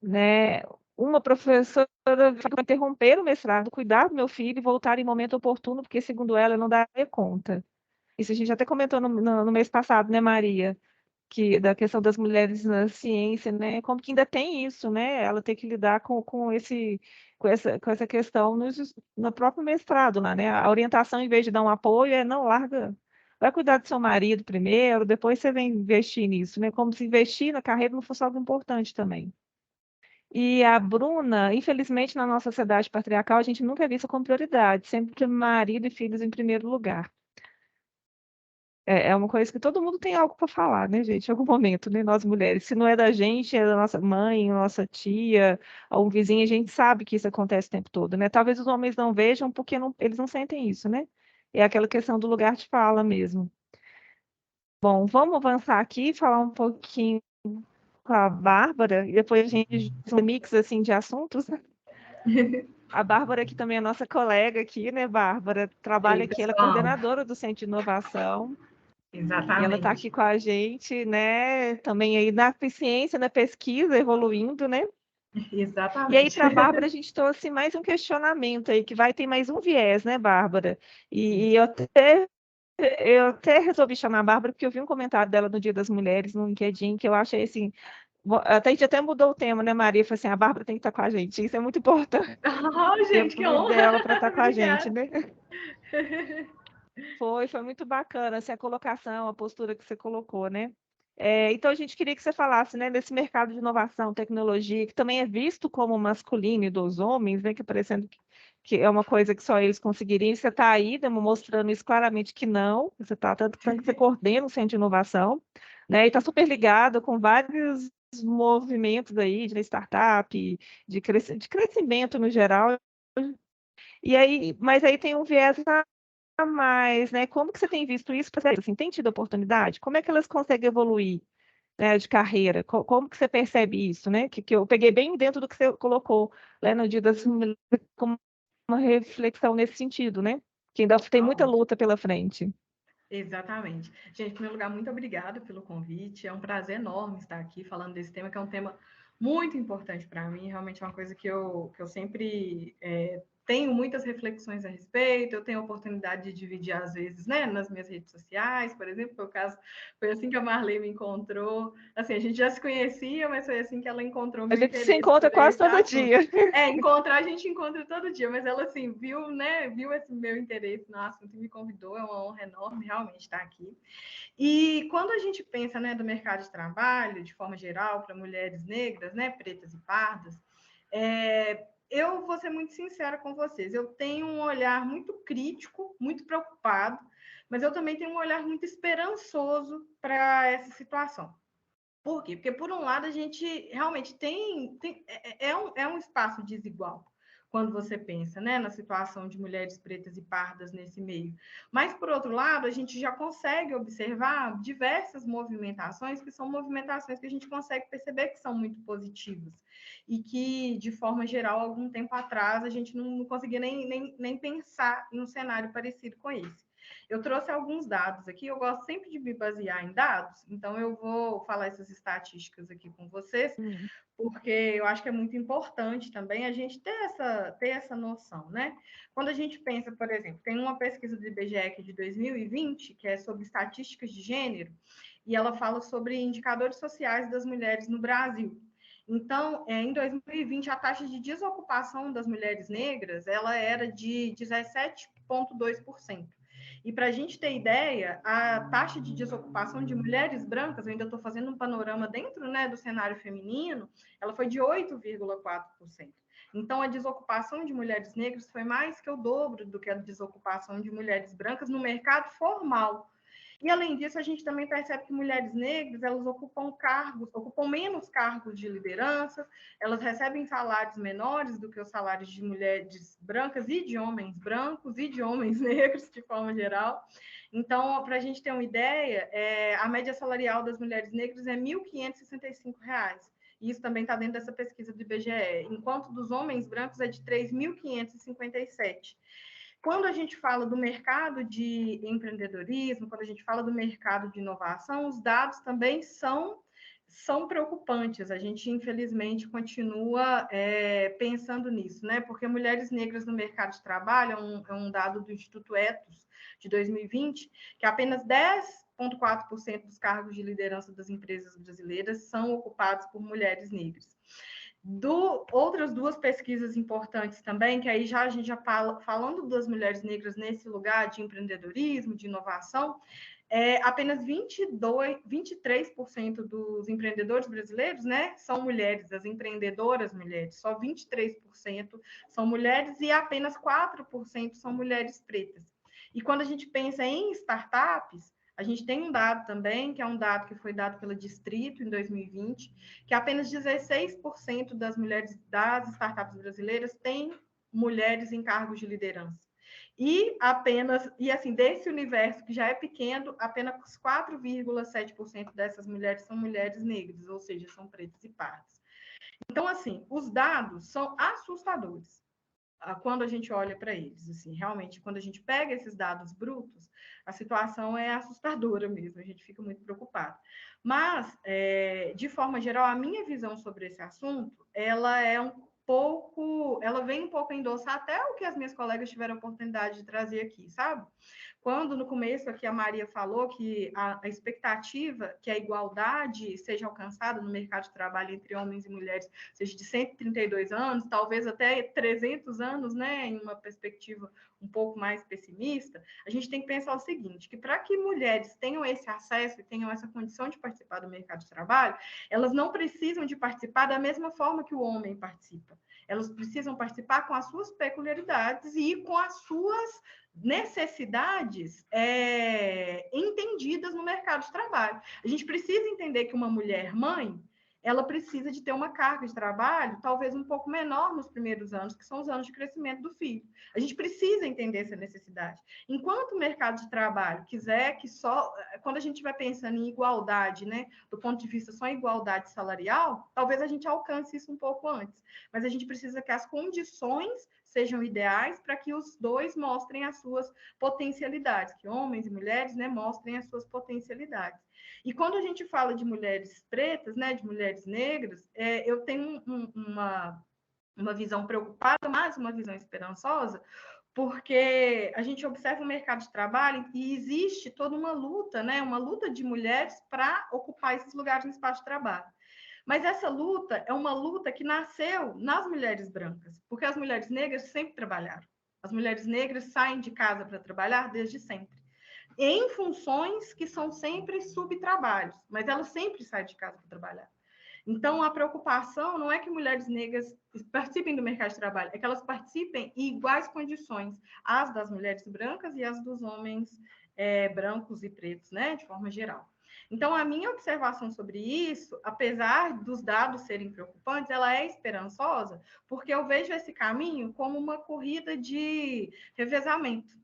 né? Uma professora vai interromper o mestrado, cuidar do meu filho e voltar em momento oportuno, porque, segundo ela, eu não daria conta. Isso a gente até comentou no mês passado, né, Maria? Que da questão das mulheres na ciência, né? Como que ainda tem isso, né? Ela tem que lidar com essa questão no próprio mestrado lá, né? A orientação, em vez de dar um apoio, não larga, vai cuidar do seu marido primeiro, depois você vem investir nisso, né? Como se investir na carreira não fosse algo importante também. E a Bruna, infelizmente, na nossa sociedade patriarcal, a gente nunca é vista como prioridade, sempre marido e filhos em primeiro lugar. é uma coisa que todo mundo tem algo para falar, né, gente? Em algum momento, né? Nós mulheres. Se não é da gente, é da nossa mãe, nossa tia, ou um vizinho, a gente sabe que isso acontece o tempo todo, né? Talvez os homens não vejam porque eles não sentem isso, né? É aquela questão do lugar de fala mesmo. Bom, vamos avançar aqui, falar um pouquinho com a Bárbara, e depois a gente faz um mix assim, de assuntos. A Bárbara, que também é nossa colega aqui, né, Bárbara? Trabalha Ei, aqui, ela é pessoal, coordenadora do Centro de Inovação. E ela está aqui exatamente, com a gente, né? Também aí na ciência, na pesquisa, evoluindo, né? E aí, exatamente. para a Bárbara, a gente trouxe mais um questionamento aí, que vai ter mais um viés, né, Bárbara? E eu até resolvi chamar a Bárbara, porque eu vi um comentário dela no Dia das Mulheres, no LinkedIn, que eu achei assim. Até, a gente até mudou o tema, né, Maria? Falei assim: a Bárbara tem que estar com a gente. Isso é muito importante. Oh, gente, que Temos honra! dela para estar com a gente, Obrigada. né? Foi muito bacana assim, a colocação, a postura que você colocou, né? Então, a gente queria que você falasse, né, desse mercado de inovação, tecnologia, que também é visto como masculino e dos homens, né, que parecendo que é uma coisa que só eles conseguiriam. Você está aí mostrando isso claramente que não. Você está tanto que você coordena o Centro de Inovação, né, e está super ligado com vários movimentos aí de startup, de crescimento no geral. E aí, mas aí tem um viés a mais, né? Como que você tem visto isso? Assim, tem tido oportunidade? Como é que elas conseguem evoluir, né, de carreira? Como que você percebe isso, né? Que eu peguei bem dentro do que você colocou, né, no Dia das Mulheres, como uma reflexão nesse sentido, né? Que ainda tem muita Ótimo. luta pela frente. Exatamente. Gente, em primeiro lugar, muito obrigada pelo convite. É um prazer enorme estar aqui falando desse tema, que é um tema muito importante para mim. Realmente é uma coisa que eu sempre tenho muitas reflexões a respeito. Eu tenho a oportunidade de dividir, às vezes, né, nas minhas redes sociais, por exemplo. Foi assim que a Marley me encontrou. Assim, a gente já se conhecia, mas foi assim que ela encontrou A meu gente se interesse encontra por quase esse todo assunto. dia. Encontrar a gente encontra todo dia, mas ela assim viu, né, viu esse meu interesse no assunto e me convidou. É uma honra enorme realmente estar aqui. E quando a gente pensa, né, do mercado de trabalho, de forma geral, para mulheres negras, né, pretas e pardas, eu vou ser muito sincera com vocês. Eu tenho um olhar muito crítico, muito preocupado, mas eu também tenho um olhar muito esperançoso para essa situação. Por quê? Porque, por um lado, a gente realmente é um espaço desigual quando você pensa, né, na situação de mulheres pretas e pardas nesse meio. Mas, por outro lado, a gente já consegue observar diversas movimentações que são movimentações que a gente consegue perceber que são muito positivas e que, de forma geral, algum tempo atrás, a gente não conseguia nem pensar em um cenário parecido com esse. Eu trouxe alguns dados aqui, eu gosto sempre de me basear em dados, então eu vou falar essas estatísticas aqui com vocês, porque eu acho que é muito importante também a gente ter essa noção, né? Quando a gente pensa, por exemplo, tem uma pesquisa do IBGE de 2020, que é sobre estatísticas de gênero, e ela fala sobre indicadores sociais das mulheres no Brasil. Então, em 2020, a taxa de desocupação das mulheres negras ela era de 17,2%. E para a gente ter ideia, a taxa de desocupação de mulheres brancas, eu ainda estou fazendo um panorama dentro, né, do cenário feminino, ela foi de 8,4%. Então, a desocupação de mulheres negras foi mais que o dobro do que a desocupação de mulheres brancas no mercado formal. E, além disso, a gente também percebe que mulheres negras, elas ocupam menos cargos de liderança, elas recebem salários menores do que os salários de mulheres brancas e de homens brancos e de homens negros, de forma geral. Então, para a gente ter uma ideia, a média salarial das mulheres negras é R$ 1.565. E isso também está dentro dessa pesquisa do IBGE, enquanto dos homens brancos é de 3.557. Quando a gente fala do mercado de empreendedorismo, quando a gente fala do mercado de inovação, os dados também são preocupantes. A gente, infelizmente, continua pensando nisso, né? Porque mulheres negras no mercado de trabalho é um dado do Instituto Ethos, de 2020, que apenas 10,4% dos cargos de liderança das empresas brasileiras são ocupados por mulheres negras. Outras duas pesquisas importantes também, que aí a gente já falando das mulheres negras nesse lugar de empreendedorismo, de inovação, apenas 23% dos empreendedores brasileiros, né, são mulheres, as empreendedoras mulheres, só 23% são mulheres e apenas 4% são mulheres pretas. E quando a gente pensa em startups, A gente tem um dado também, que é um dado que foi dado pela Distrito em 2020, que apenas 16% das mulheres das startups brasileiras têm mulheres em cargos de liderança. E assim, desse universo que já é pequeno, apenas 4,7% dessas mulheres são mulheres negras, ou seja, são pretas e pardas. Então, assim, os dados são assustadores quando a gente olha para eles. Assim, realmente, quando a gente pega esses dados brutos, a situação é assustadora mesmo, a gente fica muito preocupado. Mas, de forma geral, a minha visão sobre esse assunto, ela vem um pouco a endossar até o que as minhas colegas tiveram a oportunidade de trazer aqui, sabe? Quando no começo aqui a Maria falou que a expectativa que a igualdade seja alcançada no mercado de trabalho entre homens e mulheres seja de 132 anos, talvez até 300 anos, né, em uma perspectiva um pouco mais pessimista, a gente tem que pensar o seguinte, que para que mulheres tenham esse acesso e tenham essa condição de participar do mercado de trabalho, elas não precisam de participar da mesma forma que o homem participa. Elas precisam participar com as suas peculiaridades e com as suas necessidades entendidas no mercado de trabalho. A gente precisa entender que uma mulher mãe, ela precisa de ter uma carga de trabalho talvez um pouco menor nos primeiros anos, que são os anos de crescimento do filho. A gente precisa entender essa necessidade. Enquanto o mercado de trabalho quiser que só... Quando a gente estiver pensando em igualdade, né, do ponto de vista só igualdade salarial, talvez a gente alcance isso um pouco antes. Mas a gente precisa que as condições sejam ideais para que os dois mostrem as suas potencialidades, que homens e mulheres, né, mostrem as suas potencialidades. E quando a gente fala de mulheres pretas, né, de mulheres negras, eu tenho uma visão preocupada, mas uma visão esperançosa, porque a gente observa o mercado de trabalho e existe toda uma luta, né, uma luta de mulheres para ocupar esses lugares no espaço de trabalho. Mas essa luta é uma luta que nasceu nas mulheres brancas, porque as mulheres negras sempre trabalharam. As mulheres negras saem de casa para trabalhar desde sempre, em funções que são sempre subtrabalhos, mas elas sempre saem de casa para trabalhar. Então, a preocupação não é que mulheres negras participem do mercado de trabalho, é que elas participem em iguais condições, as das mulheres brancas e as dos homens brancos e pretos, né, de forma geral. Então, a minha observação sobre isso, apesar dos dados serem preocupantes, ela é esperançosa, porque eu vejo esse caminho como uma corrida de revezamento.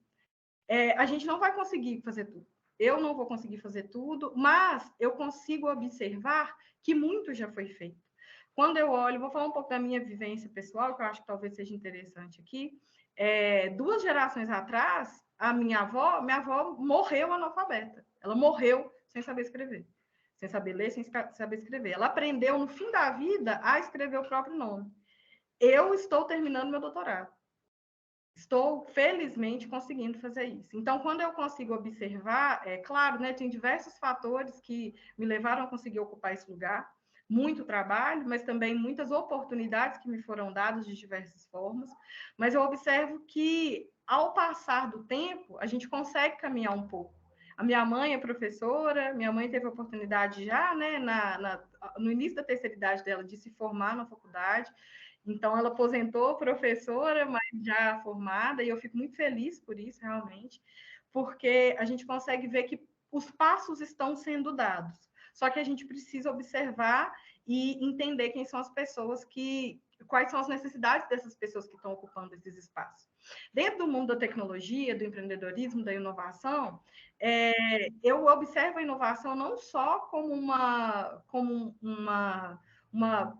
A gente não vai conseguir fazer tudo. Eu não vou conseguir fazer tudo, mas eu consigo observar que muito já foi feito. Quando eu olho, vou falar um pouco da minha vivência pessoal, que eu acho que talvez seja interessante aqui. 2 gerações atrás, a minha avó morreu analfabeta. Ela morreu sem saber escrever, sem saber ler, sem saber escrever. Ela aprendeu, no fim da vida, a escrever o próprio nome. Eu estou terminando meu doutorado. Estou, felizmente, conseguindo fazer isso. Então, quando eu consigo observar, claro, né, tem diversos fatores que me levaram a conseguir ocupar esse lugar, muito trabalho, mas também muitas oportunidades que me foram dadas de diversas formas, mas eu observo que, ao passar do tempo, a gente consegue caminhar um pouco. A minha mãe é professora, minha mãe teve a oportunidade já, né, no início da terceira idade dela, de se formar na faculdade. Então, ela aposentou professora, mas já formada, e eu fico muito feliz por isso, realmente, porque a gente consegue ver que os passos estão sendo dados. Só que a gente precisa observar e entender quem são as pessoas quais são as necessidades dessas pessoas que estão ocupando esses espaços. Dentro do mundo da tecnologia, do empreendedorismo, da inovação, eu observo a inovação não só como uma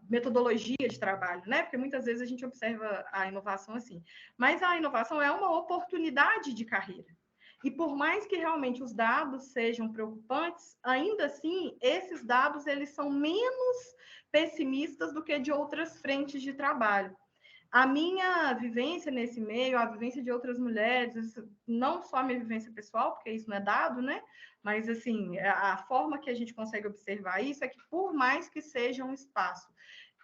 metodologia de trabalho, né? Porque muitas vezes a gente observa a inovação assim. Mas a inovação é uma oportunidade de carreira. E por mais que realmente os dados sejam preocupantes, ainda assim, esses dados eles são menos pessimistas do que de outras frentes de trabalho. A minha vivência nesse meio, a vivência de outras mulheres, não só a minha vivência pessoal, porque isso não é dado, né? Mas, assim, a forma que a gente consegue observar isso é que, por mais que seja um espaço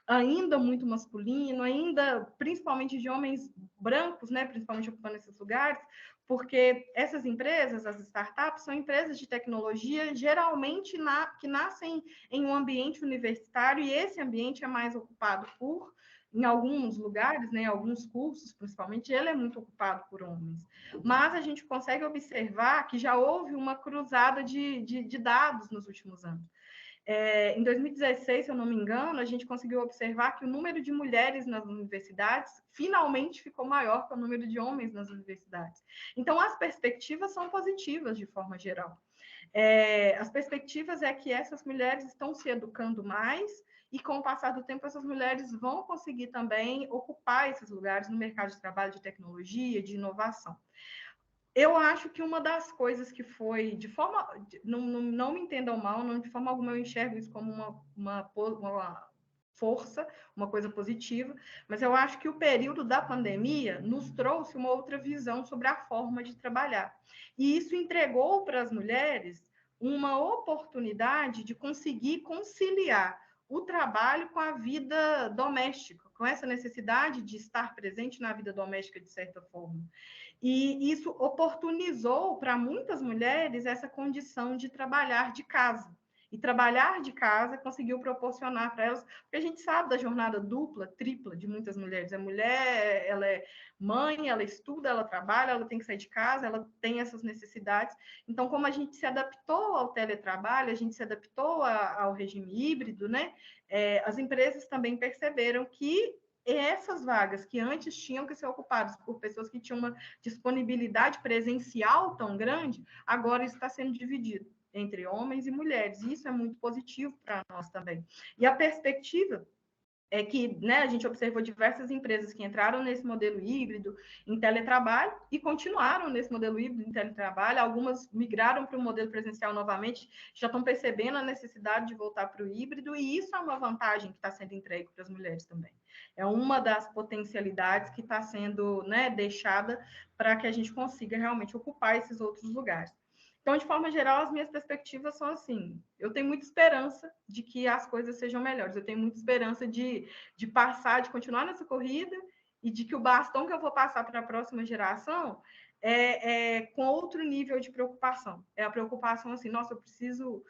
ainda muito masculino, ainda principalmente de homens brancos, né? Principalmente ocupando esses lugares, porque essas empresas, as startups, são empresas de tecnologia, geralmente que nascem em um ambiente universitário, e esse ambiente é mais ocupado por em alguns lugares, né, em alguns cursos, principalmente, ele é muito ocupado por homens. Mas a gente consegue observar que já houve uma cruzada de dados nos últimos anos. Em 2016, se eu não me engano, a gente conseguiu observar que o número de mulheres nas universidades finalmente ficou maior que o número de homens nas universidades. Então, as perspectivas são positivas de forma geral. As perspectivas é que essas mulheres estão se educando mais e, com o passar do tempo, essas mulheres vão conseguir também ocupar esses lugares no mercado de trabalho, de tecnologia, de inovação. Eu acho que uma das coisas que foi, de forma, não me entendam mal, não, de forma alguma eu enxergo isso como uma força, uma coisa positiva, mas eu acho que o período da pandemia nos trouxe uma outra visão sobre a forma de trabalhar. E isso entregou para as mulheres uma oportunidade de conseguir conciliar o trabalho com a vida doméstica, com essa necessidade de estar presente na vida doméstica de certa forma. E isso oportunizou para muitas mulheres essa condição de trabalhar de casa. E trabalhar de casa conseguiu proporcionar para elas, porque a gente sabe da jornada dupla, tripla de muitas mulheres. A mulher, ela é mãe, ela estuda, ela trabalha, ela tem que sair de casa, ela tem essas necessidades. Então, como a gente se adaptou ao teletrabalho, a gente se adaptou ao regime híbrido, né? As empresas também perceberam que essas vagas que antes tinham que ser ocupadas por pessoas que tinham uma disponibilidade presencial tão grande, agora está sendo dividido entre homens e mulheres. E isso é muito positivo para nós também. E a perspectiva é que, né, a gente observou diversas empresas que entraram nesse modelo híbrido em teletrabalho e continuaram nesse modelo híbrido em teletrabalho. Algumas migraram para o modelo presencial novamente, já estão percebendo a necessidade de voltar para o híbrido, e isso é uma vantagem que está sendo entregue para as mulheres também. É uma das potencialidades que está sendo, né, deixada para que a gente consiga realmente ocupar esses outros lugares. Então, de forma geral, as minhas perspectivas são assim, eu tenho muita esperança de que as coisas sejam melhores, eu tenho muita esperança de passar, de continuar nessa corrida, e de que o bastão que eu vou passar para a próxima geração com outro nível de preocupação. É a preocupação assim, nossa, eu preciso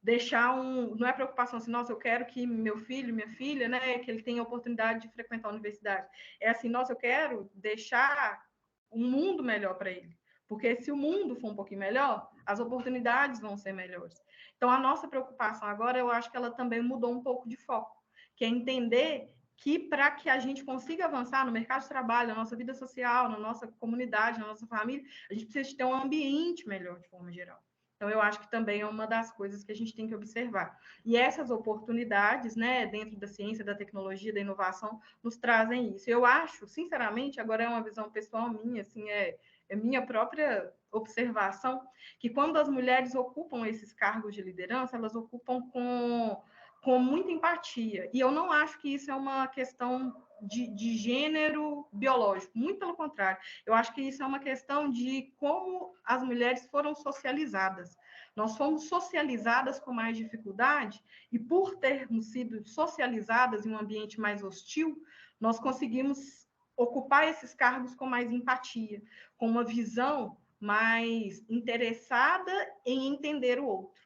deixar não é preocupação assim, nossa, eu quero que meu filho, minha filha, né, que ele tenha a oportunidade de frequentar a universidade. É assim, nossa, eu quero deixar um mundo melhor para ele. Porque se o mundo for um pouquinho melhor, as oportunidades vão ser melhores. Então, a nossa preocupação agora, eu acho que ela também mudou um pouco de foco, que é entender que para que a gente consiga avançar no mercado de trabalho, na nossa vida social, na nossa comunidade, na nossa família, a gente precisa ter um ambiente melhor de forma geral. Então, eu acho que também é uma das coisas que a gente tem que observar. E essas oportunidades, né, dentro da ciência, da tecnologia, da inovação, nos trazem isso. Eu acho, sinceramente, agora é uma visão pessoal minha, assim, é minha própria observação, que quando as mulheres ocupam esses cargos de liderança, elas ocupam com muita empatia. E eu não acho que isso é uma questão de gênero biológico, muito pelo contrário. Eu acho que isso é uma questão de como as mulheres foram socializadas. Nós fomos socializadas com mais dificuldade, e por termos sido socializadas em um ambiente mais hostil, nós conseguimos ocupar esses cargos com mais empatia, com uma visão mais interessada em entender o outro.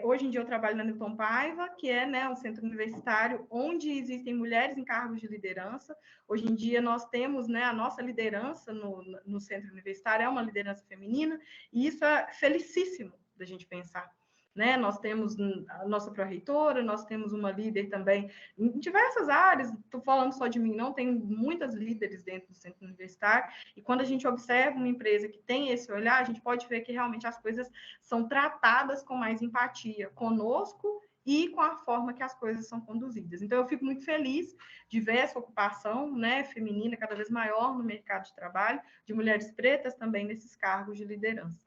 Hoje em dia eu trabalho na Newton Paiva, que é, né, um centro universitário onde existem mulheres em cargos de liderança. Hoje em dia nós temos, né, a nossa liderança no centro universitário é uma liderança feminina, e isso é felicíssimo da gente pensar. Né? Nós temos a nossa pró-reitora, nós temos uma líder também em diversas áreas, estou falando só de mim, não, tem muitas líderes dentro do centro universitário, e quando a gente observa uma empresa que tem esse olhar, a gente pode ver que realmente as coisas são tratadas com mais empatia conosco e com a forma que as coisas são conduzidas. Então, eu fico muito feliz de ver essa ocupação, né, feminina cada vez maior no mercado de trabalho, de mulheres pretas também nesses cargos de liderança.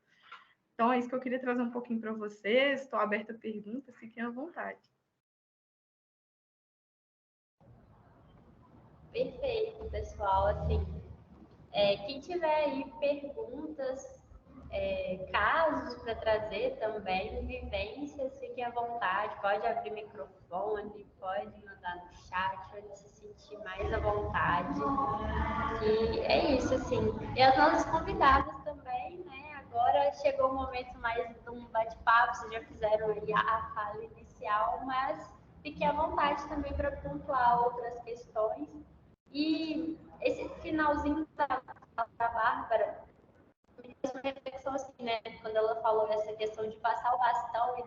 Então, é isso que eu queria trazer um pouquinho para vocês. Estou aberta a perguntas, fiquem à vontade. Perfeito, pessoal. Assim, quem tiver aí perguntas, casos para trazer também, vivências, fiquem à vontade. Pode abrir microfone, pode mandar no chat, pode se sentir mais à vontade. E é isso, assim. E as nossas convidadas também, né? Agora chegou o momento mais de um bate-papo, vocês já fizeram aí a fala inicial, mas fique à vontade também para pontuar outras questões. E esse finalzinho da Bárbara me fez uma reflexão assim, né? Quando ela falou essa questão de passar o bastão e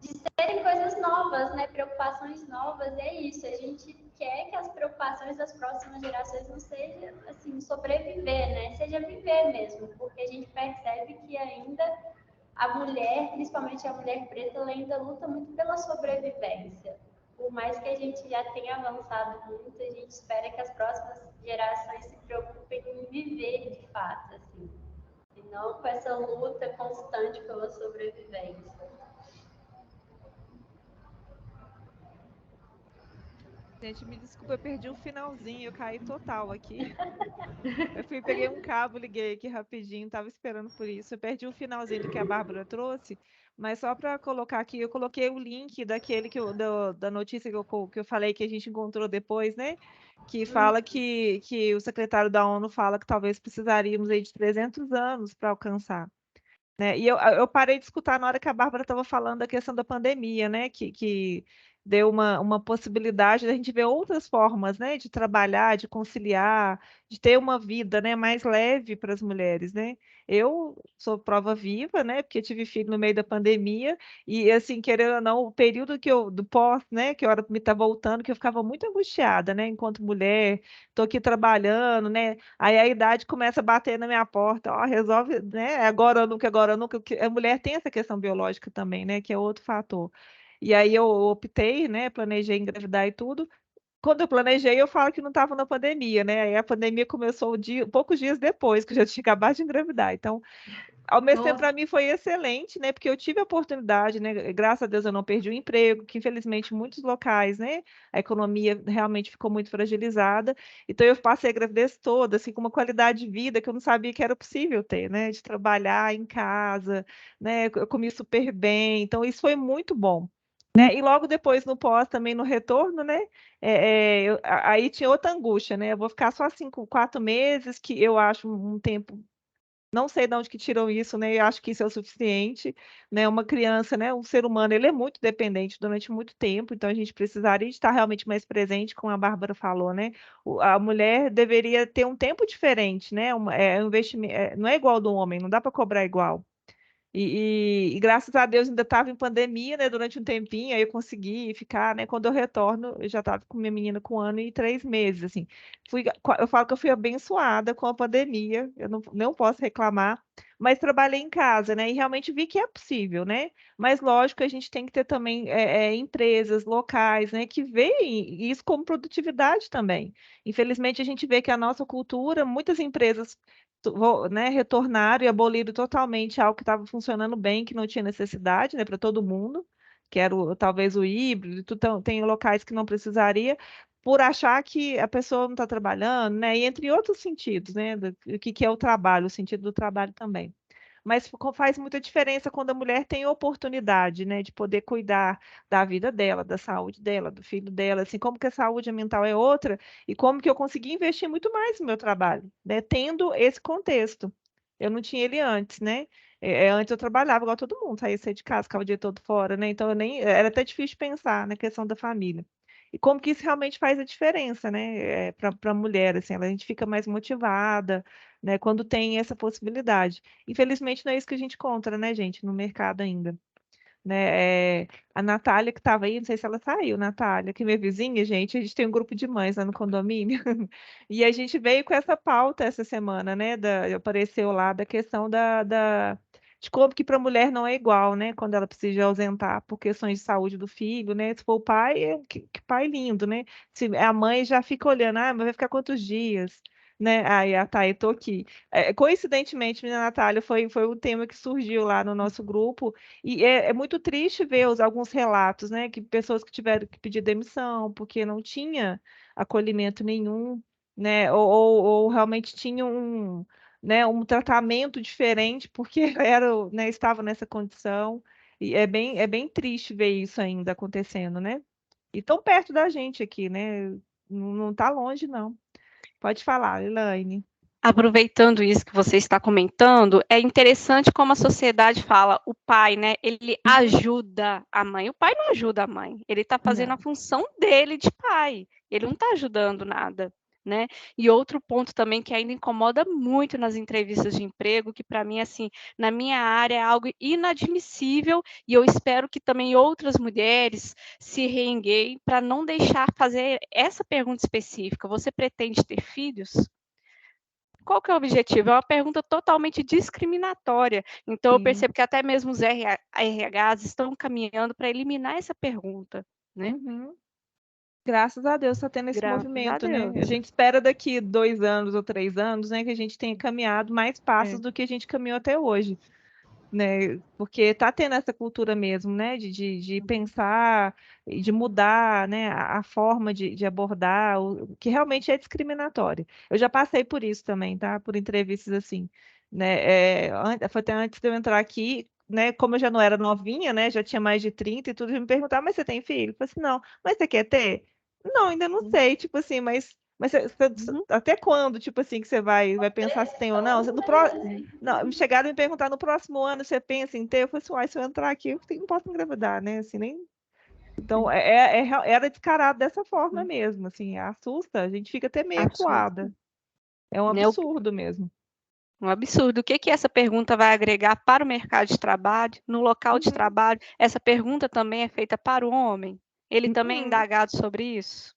de serem coisas novas, né? Preocupações novas, e é isso. A gente quer que as preocupações das próximas gerações não sejam, assim, sobreviver, né? Seja viver mesmo, porque a gente percebe que ainda a mulher, principalmente a mulher preta, ela ainda luta muito pela sobrevivência. Por mais que a gente já tenha avançado muito, a gente espera que as próximas gerações se preocupem em viver de fato, assim, e não com essa luta constante pela sobrevivência. Gente, me desculpa, eu perdi o finalzinho, eu caí total aqui. Peguei um cabo, liguei aqui rapidinho, estava esperando por isso. Eu perdi o finalzinho do que a Bárbara trouxe, mas só para colocar aqui, eu coloquei o link daquele da notícia que eu falei que a gente encontrou depois, né? Que fala que o secretário da ONU fala que talvez precisaríamos aí de 300 anos para alcançar. Né? E eu parei de escutar na hora que a Bárbara estava falando da questão da pandemia, né? Que deu uma possibilidade da gente ver outras formas, né? De trabalhar, de conciliar, de ter uma vida, né? Mais leve para as mulheres, né? Eu sou prova viva, né? Porque tive filho no meio da pandemia e, assim, querendo ou não, o período do pós, né? Que a hora me tá voltando, que eu ficava muito angustiada, né? Enquanto mulher, tô aqui trabalhando, né? Aí a idade começa a bater na minha porta, ó, resolve, né? Agora ou nunca, porque a mulher tem essa questão biológica também, né? Que é outro fator. E aí eu optei, né? Planejei engravidar e tudo. Quando eu planejei, eu falo que não estava na pandemia, né? Aí a pandemia começou poucos dias depois, que eu já tinha acabado de engravidar. Então, ao mesmo tempo, Nossa, para mim foi excelente, né? Porque eu tive a oportunidade, né? Graças a Deus eu não perdi o emprego, que infelizmente em muitos locais, né? A economia realmente ficou muito fragilizada. Então eu passei a gravidez toda, assim, com uma qualidade de vida que eu não sabia que era possível ter, né? De trabalhar em casa, né? Eu comi super bem. Então isso foi muito bom. Né? E logo depois, no pós, também no retorno, né? Aí tinha outra angústia, né? Eu vou ficar só 4 meses, que eu acho um tempo, não sei de onde que tiram isso, né? Eu acho que isso é o suficiente, né? Uma criança, né? Um ser humano, ele é muito dependente durante muito tempo, então a gente precisaria de estar realmente mais presente, como a Bárbara falou, né? A mulher deveria ter um tempo diferente, né? Um investimento, não é igual ao do homem, não dá para cobrar igual. E graças a Deus ainda estava em pandemia, né? Durante um tempinho, aí eu consegui ficar, né? Quando eu retorno, eu já estava com minha menina com 1 ano e 3 meses, assim. Eu falo que eu fui abençoada com a pandemia, eu não posso reclamar, mas trabalhei em casa, né? E realmente vi que é possível, né? Mas lógico, a gente tem que ter também empresas locais, né? Que veem isso como produtividade também. Infelizmente, a gente vê que a nossa cultura, muitas empresas né, retornaram e aboliram totalmente algo que estava funcionando bem, que não tinha necessidade, né, para todo mundo, que era talvez o híbrido, tem locais que não precisaria, por achar que a pessoa não está trabalhando, né, e entre outros sentidos, né, o que é o trabalho, o sentido do trabalho também. Mas faz muita diferença quando a mulher tem oportunidade, né, de poder cuidar da vida dela, da saúde dela, do filho dela, assim, como que a saúde mental é outra e como que eu consegui investir muito mais no meu trabalho, né, tendo esse contexto. Eu não tinha ele antes, né? Antes eu trabalhava igual todo mundo, saía de casa, ficava o dia todo fora, né? Então era até difícil pensar na questão da família. E como que isso realmente faz a diferença, né? Para a mulher, assim, a gente fica mais motivada, né? Quando tem essa possibilidade. Infelizmente, não é isso que a gente encontra, né, gente, no mercado ainda. Né? A Natália, que estava aí, não sei se ela saiu, Natália, que é minha vizinha, gente, a gente tem um grupo de mães lá no condomínio, e a gente veio com essa pauta essa semana, né? Apareceu lá da questão de como que para a mulher não é igual, né? Quando ela precisa ausentar por questões de saúde do filho, né? Se for o pai, que pai lindo, né? Se a mãe já fica olhando, mas vai ficar quantos dias? Né? Aí a Thay, tô aqui. Coincidentemente, minha Natália, foi o tema que surgiu lá no nosso grupo, e é muito triste ver alguns relatos, né, que pessoas que tiveram que pedir demissão porque não tinha acolhimento nenhum, né, ou realmente tinham né, um tratamento diferente porque né, estava nessa condição. E é bem triste ver isso ainda acontecendo, né? E tão perto da gente aqui, né? Não está longe, não. Pode falar, Elaine. Aproveitando isso que você está comentando, é interessante como a sociedade fala, o pai, né, ele ajuda a mãe. O pai não ajuda a mãe, ele está fazendo a Não. função dele de pai, ele não está ajudando nada, né? E outro ponto também que ainda incomoda muito nas entrevistas de emprego, que para mim, assim, na minha área é algo inadmissível, e eu espero que também outras mulheres se reengueiem para não deixar fazer essa pergunta específica: você pretende ter filhos? Qual que é o objetivo? É uma pergunta totalmente discriminatória. Então, eu Sim. percebo que até mesmo os RHs estão caminhando para eliminar essa pergunta, né? Uhum. Graças a Deus está tendo esse Graças a movimento, né? A Deus. gente espera daqui 2 anos ou 3 anos, né, que a gente tenha caminhado mais passos É. do que a gente caminhou até hoje, né? Porque está tendo essa cultura mesmo, né? De pensar e de mudar, né? A forma de abordar o que realmente é discriminatório. Eu já passei por isso também, tá? Por entrevistas assim, né? Foi até antes de eu entrar aqui, né? Como eu já não era novinha, né? Já tinha mais de 30 e tudo, já me perguntavam, mas você tem filho? Eu falei assim, não. Mas você quer ter? Não, ainda não sei. Tipo assim, mas Uhum. até quando, tipo assim, que você vai pensar se tem ou não? No próximo não, chegaram a me perguntar no próximo ano você pensa em ter? Eu falei assim, uai, se eu entrar aqui, não posso engravidar, né? Assim, nem. Então, era descarado dessa forma mesmo, assim, assusta, a gente fica até meio Absurdo. acuada. É um Né? absurdo mesmo. Um absurdo. O que que essa pergunta vai agregar para o mercado de trabalho, no local de Uhum, trabalho? Essa pergunta também é feita para o homem. Ele também é uhum, indagado sobre isso?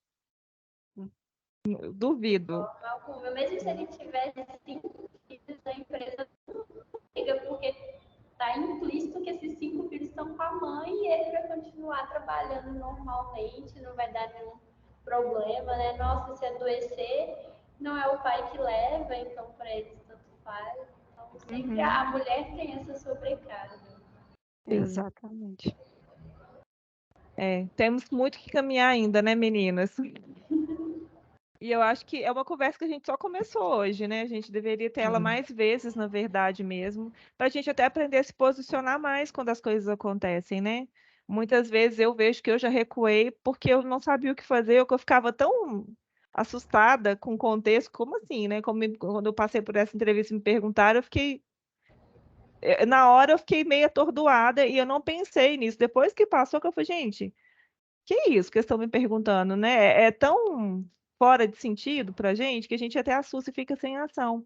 eu duvido. Malcolm, mesmo se ele tivesse 5 filhos, a empresa não liga, porque está implícito que esses 5 filhos estão com a mãe e ele vai continuar trabalhando normalmente, não vai dar nenhum problema, né? Nossa, se adoecer, não é o pai que leva, então para eles tanto faz. Então sempre Uhum, a mulher tem essa sobrecarga. sim. Exatamente. Temos muito que caminhar ainda, né, meninas? E eu acho que é uma conversa que a gente só começou hoje, né? A gente deveria ter ela mais vezes, na verdade mesmo, para a gente até aprender a se posicionar mais quando as coisas acontecem, né? Muitas vezes eu vejo que eu já recuei porque eu não sabia o que fazer, ou que eu ficava tão assustada com o contexto, como assim, né? Quando eu passei por essa entrevista e me perguntaram, na hora eu fiquei meio atordoada e eu não pensei nisso. Depois que passou, que eu falei, gente. Que isso que estão me perguntando, né? É tão fora de sentido para a gente que a gente até assusta e fica sem ação,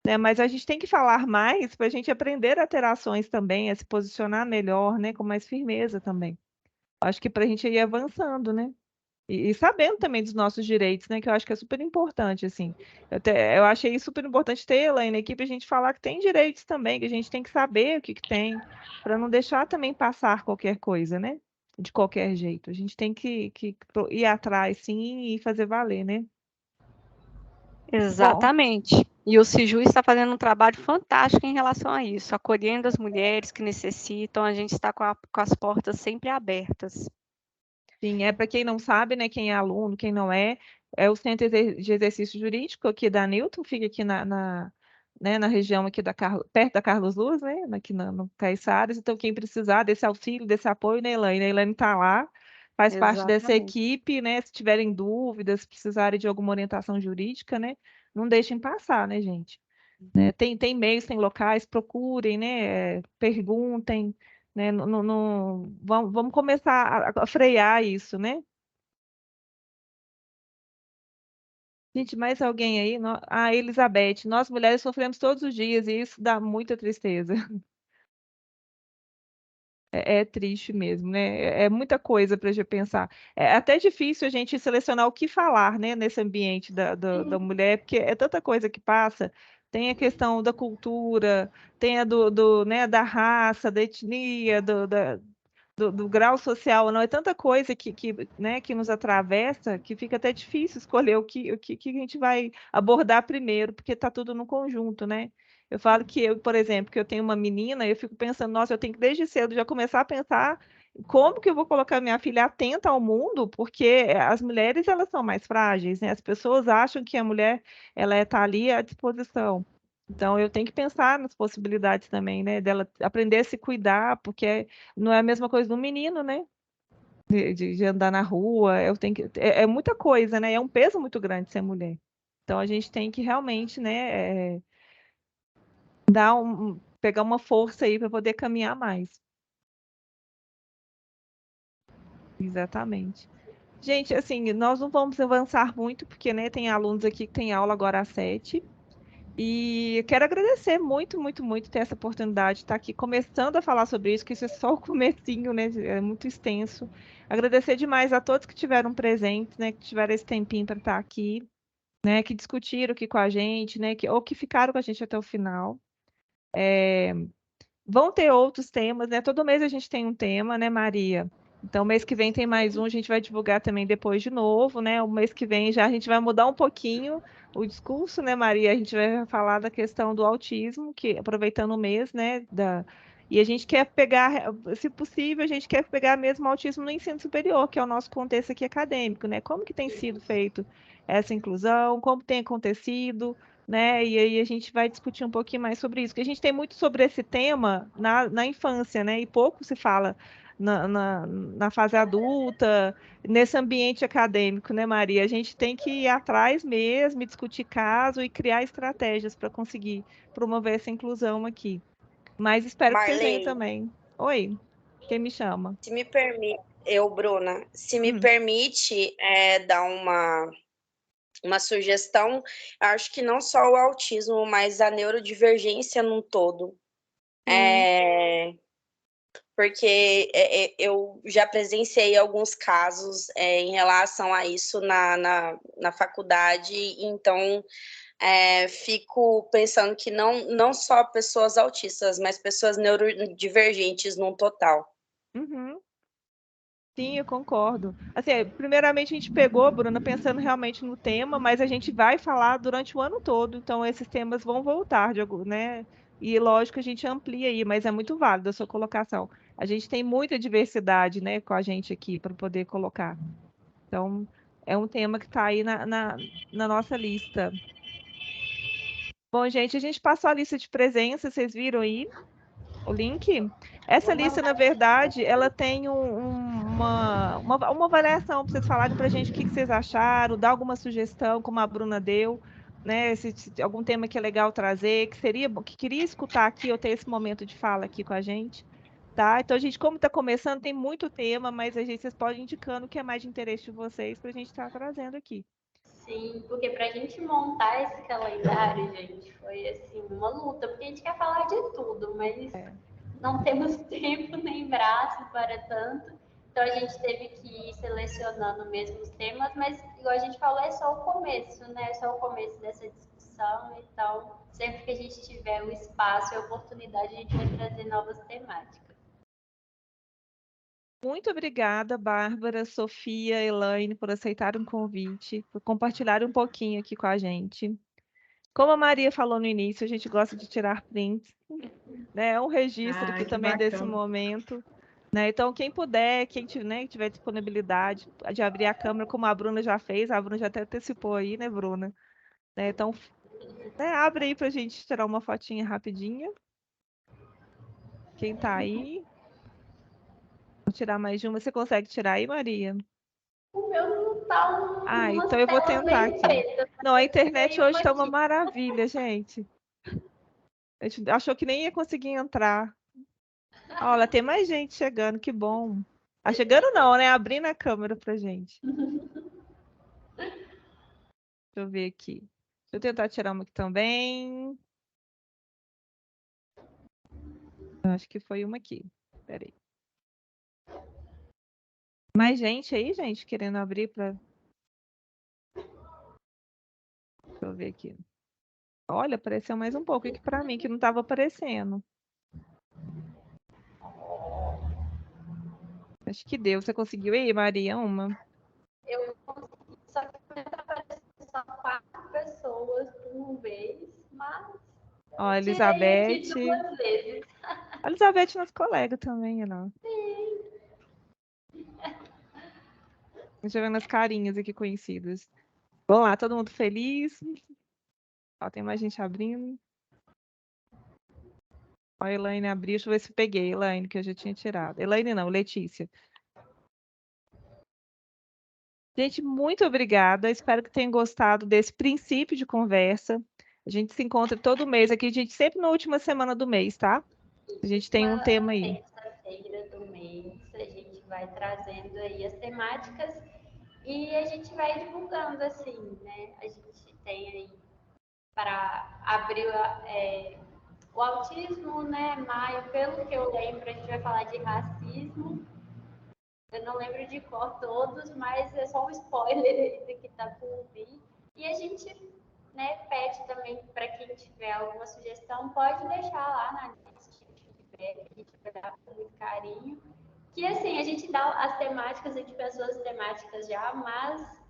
né? Mas a gente tem que falar mais para a gente aprender a ter ações também, a se posicionar melhor, né? Com mais firmeza também. Acho que para a gente ir avançando, né? E sabendo também dos nossos direitos, né? Que eu acho que é super importante, assim. Eu achei super importante ter lá na equipe a gente falar que tem direitos também, que a gente tem que saber o que que tem, para não deixar também passar qualquer coisa, né? De qualquer jeito. A gente tem que ir atrás, sim, e fazer valer, né? Bom, Exatamente. E o Siju está fazendo um trabalho fantástico em relação a isso, acolhendo as mulheres que necessitam, a gente está com as portas sempre abertas. sim, para quem não sabe, né? Quem é aluno, quem não é o Centro de Exercício Jurídico aqui da Newton, fica aqui né, na região aqui perto da Carlos Luz, né? Aqui no Caiçaras. Então, quem precisar desse auxílio, desse apoio, né, Elaine? A Elaine está lá, faz parte dessa Exatamente. equipe, né? Se tiverem dúvidas, precisarem de alguma orientação jurídica, né? Não deixem passar, né, gente? Né? Tem meios, tem locais, procurem, né? Perguntem, né? Vamos começar a frear isso, né? Gente, mais alguém aí? Elizabeth, nós mulheres sofremos todos os dias e isso dá muita tristeza. É triste mesmo, né? É muita coisa para a gente pensar. É até difícil a gente selecionar o que falar, né, nesse ambiente da mulher, porque é tanta coisa que passa. Tem a questão da cultura, tem a né, da raça, da etnia, do grau social, não é tanta coisa né, que nos atravessa que fica até difícil escolher o que a gente vai abordar primeiro, porque está tudo no conjunto, né? Eu falo que eu, por exemplo, que eu tenho uma menina, eu fico pensando, nossa, eu tenho que desde cedo já começar a pensar como que eu vou colocar minha filha atenta ao mundo, porque as mulheres elas são mais frágeis, né? As pessoas acham que a mulher ela está ali à disposição. Então, eu tenho que pensar nas possibilidades também, né? Dela aprender a se cuidar, porque não é a mesma coisa do menino, né? De andar na rua, eu tenho que. É muita coisa, né? É um peso muito grande ser mulher. Então, a gente tem que realmente, né, pegar uma força aí para poder caminhar mais. Exatamente. Gente, assim, nós não vamos avançar muito, porque, né, tem alunos aqui que têm aula agora às 7. E eu quero agradecer muito, muito, muito ter essa oportunidade de estar aqui começando a falar sobre isso, que isso é só o comecinho, né? É muito extenso. Agradecer demais a todos que tiveram presentes, né? Que tiveram esse tempinho para estar aqui, né? Que discutiram aqui com a gente, né? Ou que ficaram com a gente até o final. Vão ter outros temas, né? Todo mês a gente tem um tema, né, Maria? Então, mês que vem tem mais um, a gente vai divulgar também depois de novo, né? O mês que vem já a gente vai mudar um pouquinho o discurso, né, Maria? A gente vai falar da questão do autismo, que aproveitando o mês, né, e a gente quer pegar, se possível, a gente quer pegar mesmo o autismo no ensino superior, que é o nosso contexto aqui acadêmico, né? Como que tem sido feito essa inclusão, como tem acontecido, né? E aí a gente vai discutir um pouquinho mais sobre isso, porque a gente tem muito sobre esse tema na infância, né? E pouco se fala na fase adulta, nesse ambiente acadêmico, né, Maria? A gente tem que ir atrás mesmo, e discutir caso e criar estratégias para conseguir promover essa inclusão aqui. Mas espero que vocês venham Marlene, também. Oi, quem me chama? se me permite, Bruna, se me Hum, permite dar uma sugestão, acho que não só o autismo, mas a neurodivergência num todo. sim. Porque eu já presenciei alguns casos em relação a isso na faculdade, então fico pensando que não só pessoas autistas, mas pessoas neurodivergentes num total. Uhum. Sim, eu concordo. Assim, primeiramente a gente pegou, Bruna, pensando realmente no tema, mas a gente vai falar durante o ano todo, então esses temas vão voltar, né? E lógico, a gente amplia aí, mas é muito válido a sua colocação. A gente tem muita diversidade, né, com a gente aqui para poder colocar. Então, é um tema que está aí na nossa lista. Bom, gente, a gente passou a lista de presença, vocês viram aí? O link? Essa Vou lista, na mandar. verdade, ela tem uma avaliação para vocês falarem para a gente o que que vocês acharam, dar alguma sugestão, como a Bruna deu, né? Se algum tema que é legal trazer, que seria, que queria escutar aqui, ou ter esse momento de fala aqui com a gente, tá? Então, a gente, como está começando, tem muito tema, mas a gente, vocês podem ir indicando o que é mais de interesse de vocês para a gente estar trazendo aqui. Sim, porque para a gente montar esse calendário, gente, foi assim uma luta, porque a gente quer falar de tudo, mas É. não temos tempo nem braço para tanto. Então a gente teve que ir selecionando mesmo os temas, mas igual a gente falou, é só o começo, né? É só o começo dessa discussão. Então, sempre que a gente tiver o espaço e a oportunidade, a gente vai trazer novas temáticas. Muito obrigada, Bárbara, Sofia, Elaine, por aceitarem o convite, por compartilharem um pouquinho aqui com a gente. Como a Maria falou no início, a gente gosta de tirar prints, né? É um registro aqui Ai, que também desse bacana. momento, né? Então, quem puder, quem tiver, né, tiver disponibilidade de abrir a câmera, como a Bruna já fez, a Bruna já até antecipou aí, né, Bruna? Né, então, né, abre aí pra gente tirar uma fotinha rapidinha. Quem tá aí? Vou tirar mais de uma. Você consegue tirar aí, Maria? O meu não tá Ah, umas então eu vou telas tentar bem aqui. feitas, Não, mas a eu internet tirei hoje uma está uma aqui. maravilha, gente. A gente achou que nem ia conseguir entrar. Olha, tem mais gente chegando, que bom. Ah, chegando não, né? Abrindo a câmera pra gente. Deixa eu ver aqui. Deixa eu tentar tirar uma aqui também. Eu acho que foi uma aqui. Peraí. Mais gente aí, gente, querendo abrir para. Deixa eu ver aqui. Olha, apareceu mais um pouco aqui para mim, que não estava aparecendo. Acho que deu. Você conseguiu aí, Maria? Uma? Eu consegui, só que apareceu só 4 pessoas por uma vez, mas Ó, eu tirei aqui Elizabeth. 2 vezes. A Elizabeth, nossa colega também, não. Deixa eu ver nas carinhas aqui conhecidas. Vamos lá, todo mundo feliz? Ó, tem mais gente abrindo. Ó, a Elaine abriu. Deixa eu ver se eu peguei, Elaine, que eu já tinha tirado. Elaine não, Letícia. Gente, muito obrigada. Espero que tenham gostado desse princípio de conversa. A gente se encontra todo mês aqui, a gente sempre na última semana do mês, tá? A gente tem um tema aí. Terça-feira do mês, a gente vai trazendo aí as temáticas e a gente vai divulgando assim, né? A gente tem aí para abrir o autismo, né? Maio, pelo que eu lembro, a gente vai falar de racismo. Eu não lembro de cor todos, mas é só um spoiler aí do que está por vir. E a gente, né, pede também para quem tiver alguma sugestão, pode deixar lá na lista de feedback, a gente vai dar com muito carinho. Que assim, a gente dá as temáticas, a gente pensou as temáticas já, mas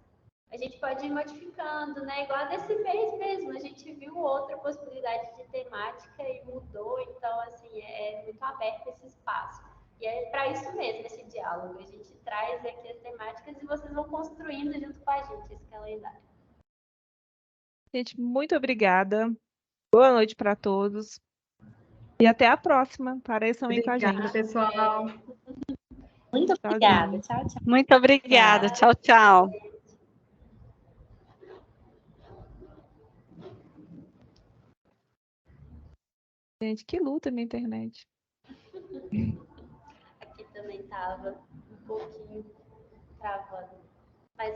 a gente pode ir modificando, né? Igual desse mês mesmo, a gente viu outra possibilidade de temática e mudou, então assim, é muito aberto esse espaço. E é para isso mesmo esse diálogo. A gente traz aqui as temáticas e vocês vão construindo junto com a gente esse calendário. Gente, muito obrigada. Boa noite para todos. E até a próxima. Apareçam aí com a Obrigada, gente. pessoal. Muito obrigada. Tchau, tchau. Muito obrigada. Tchau, tchau. Gente, que luta na internet. Aqui também estava um pouquinho travando. Mas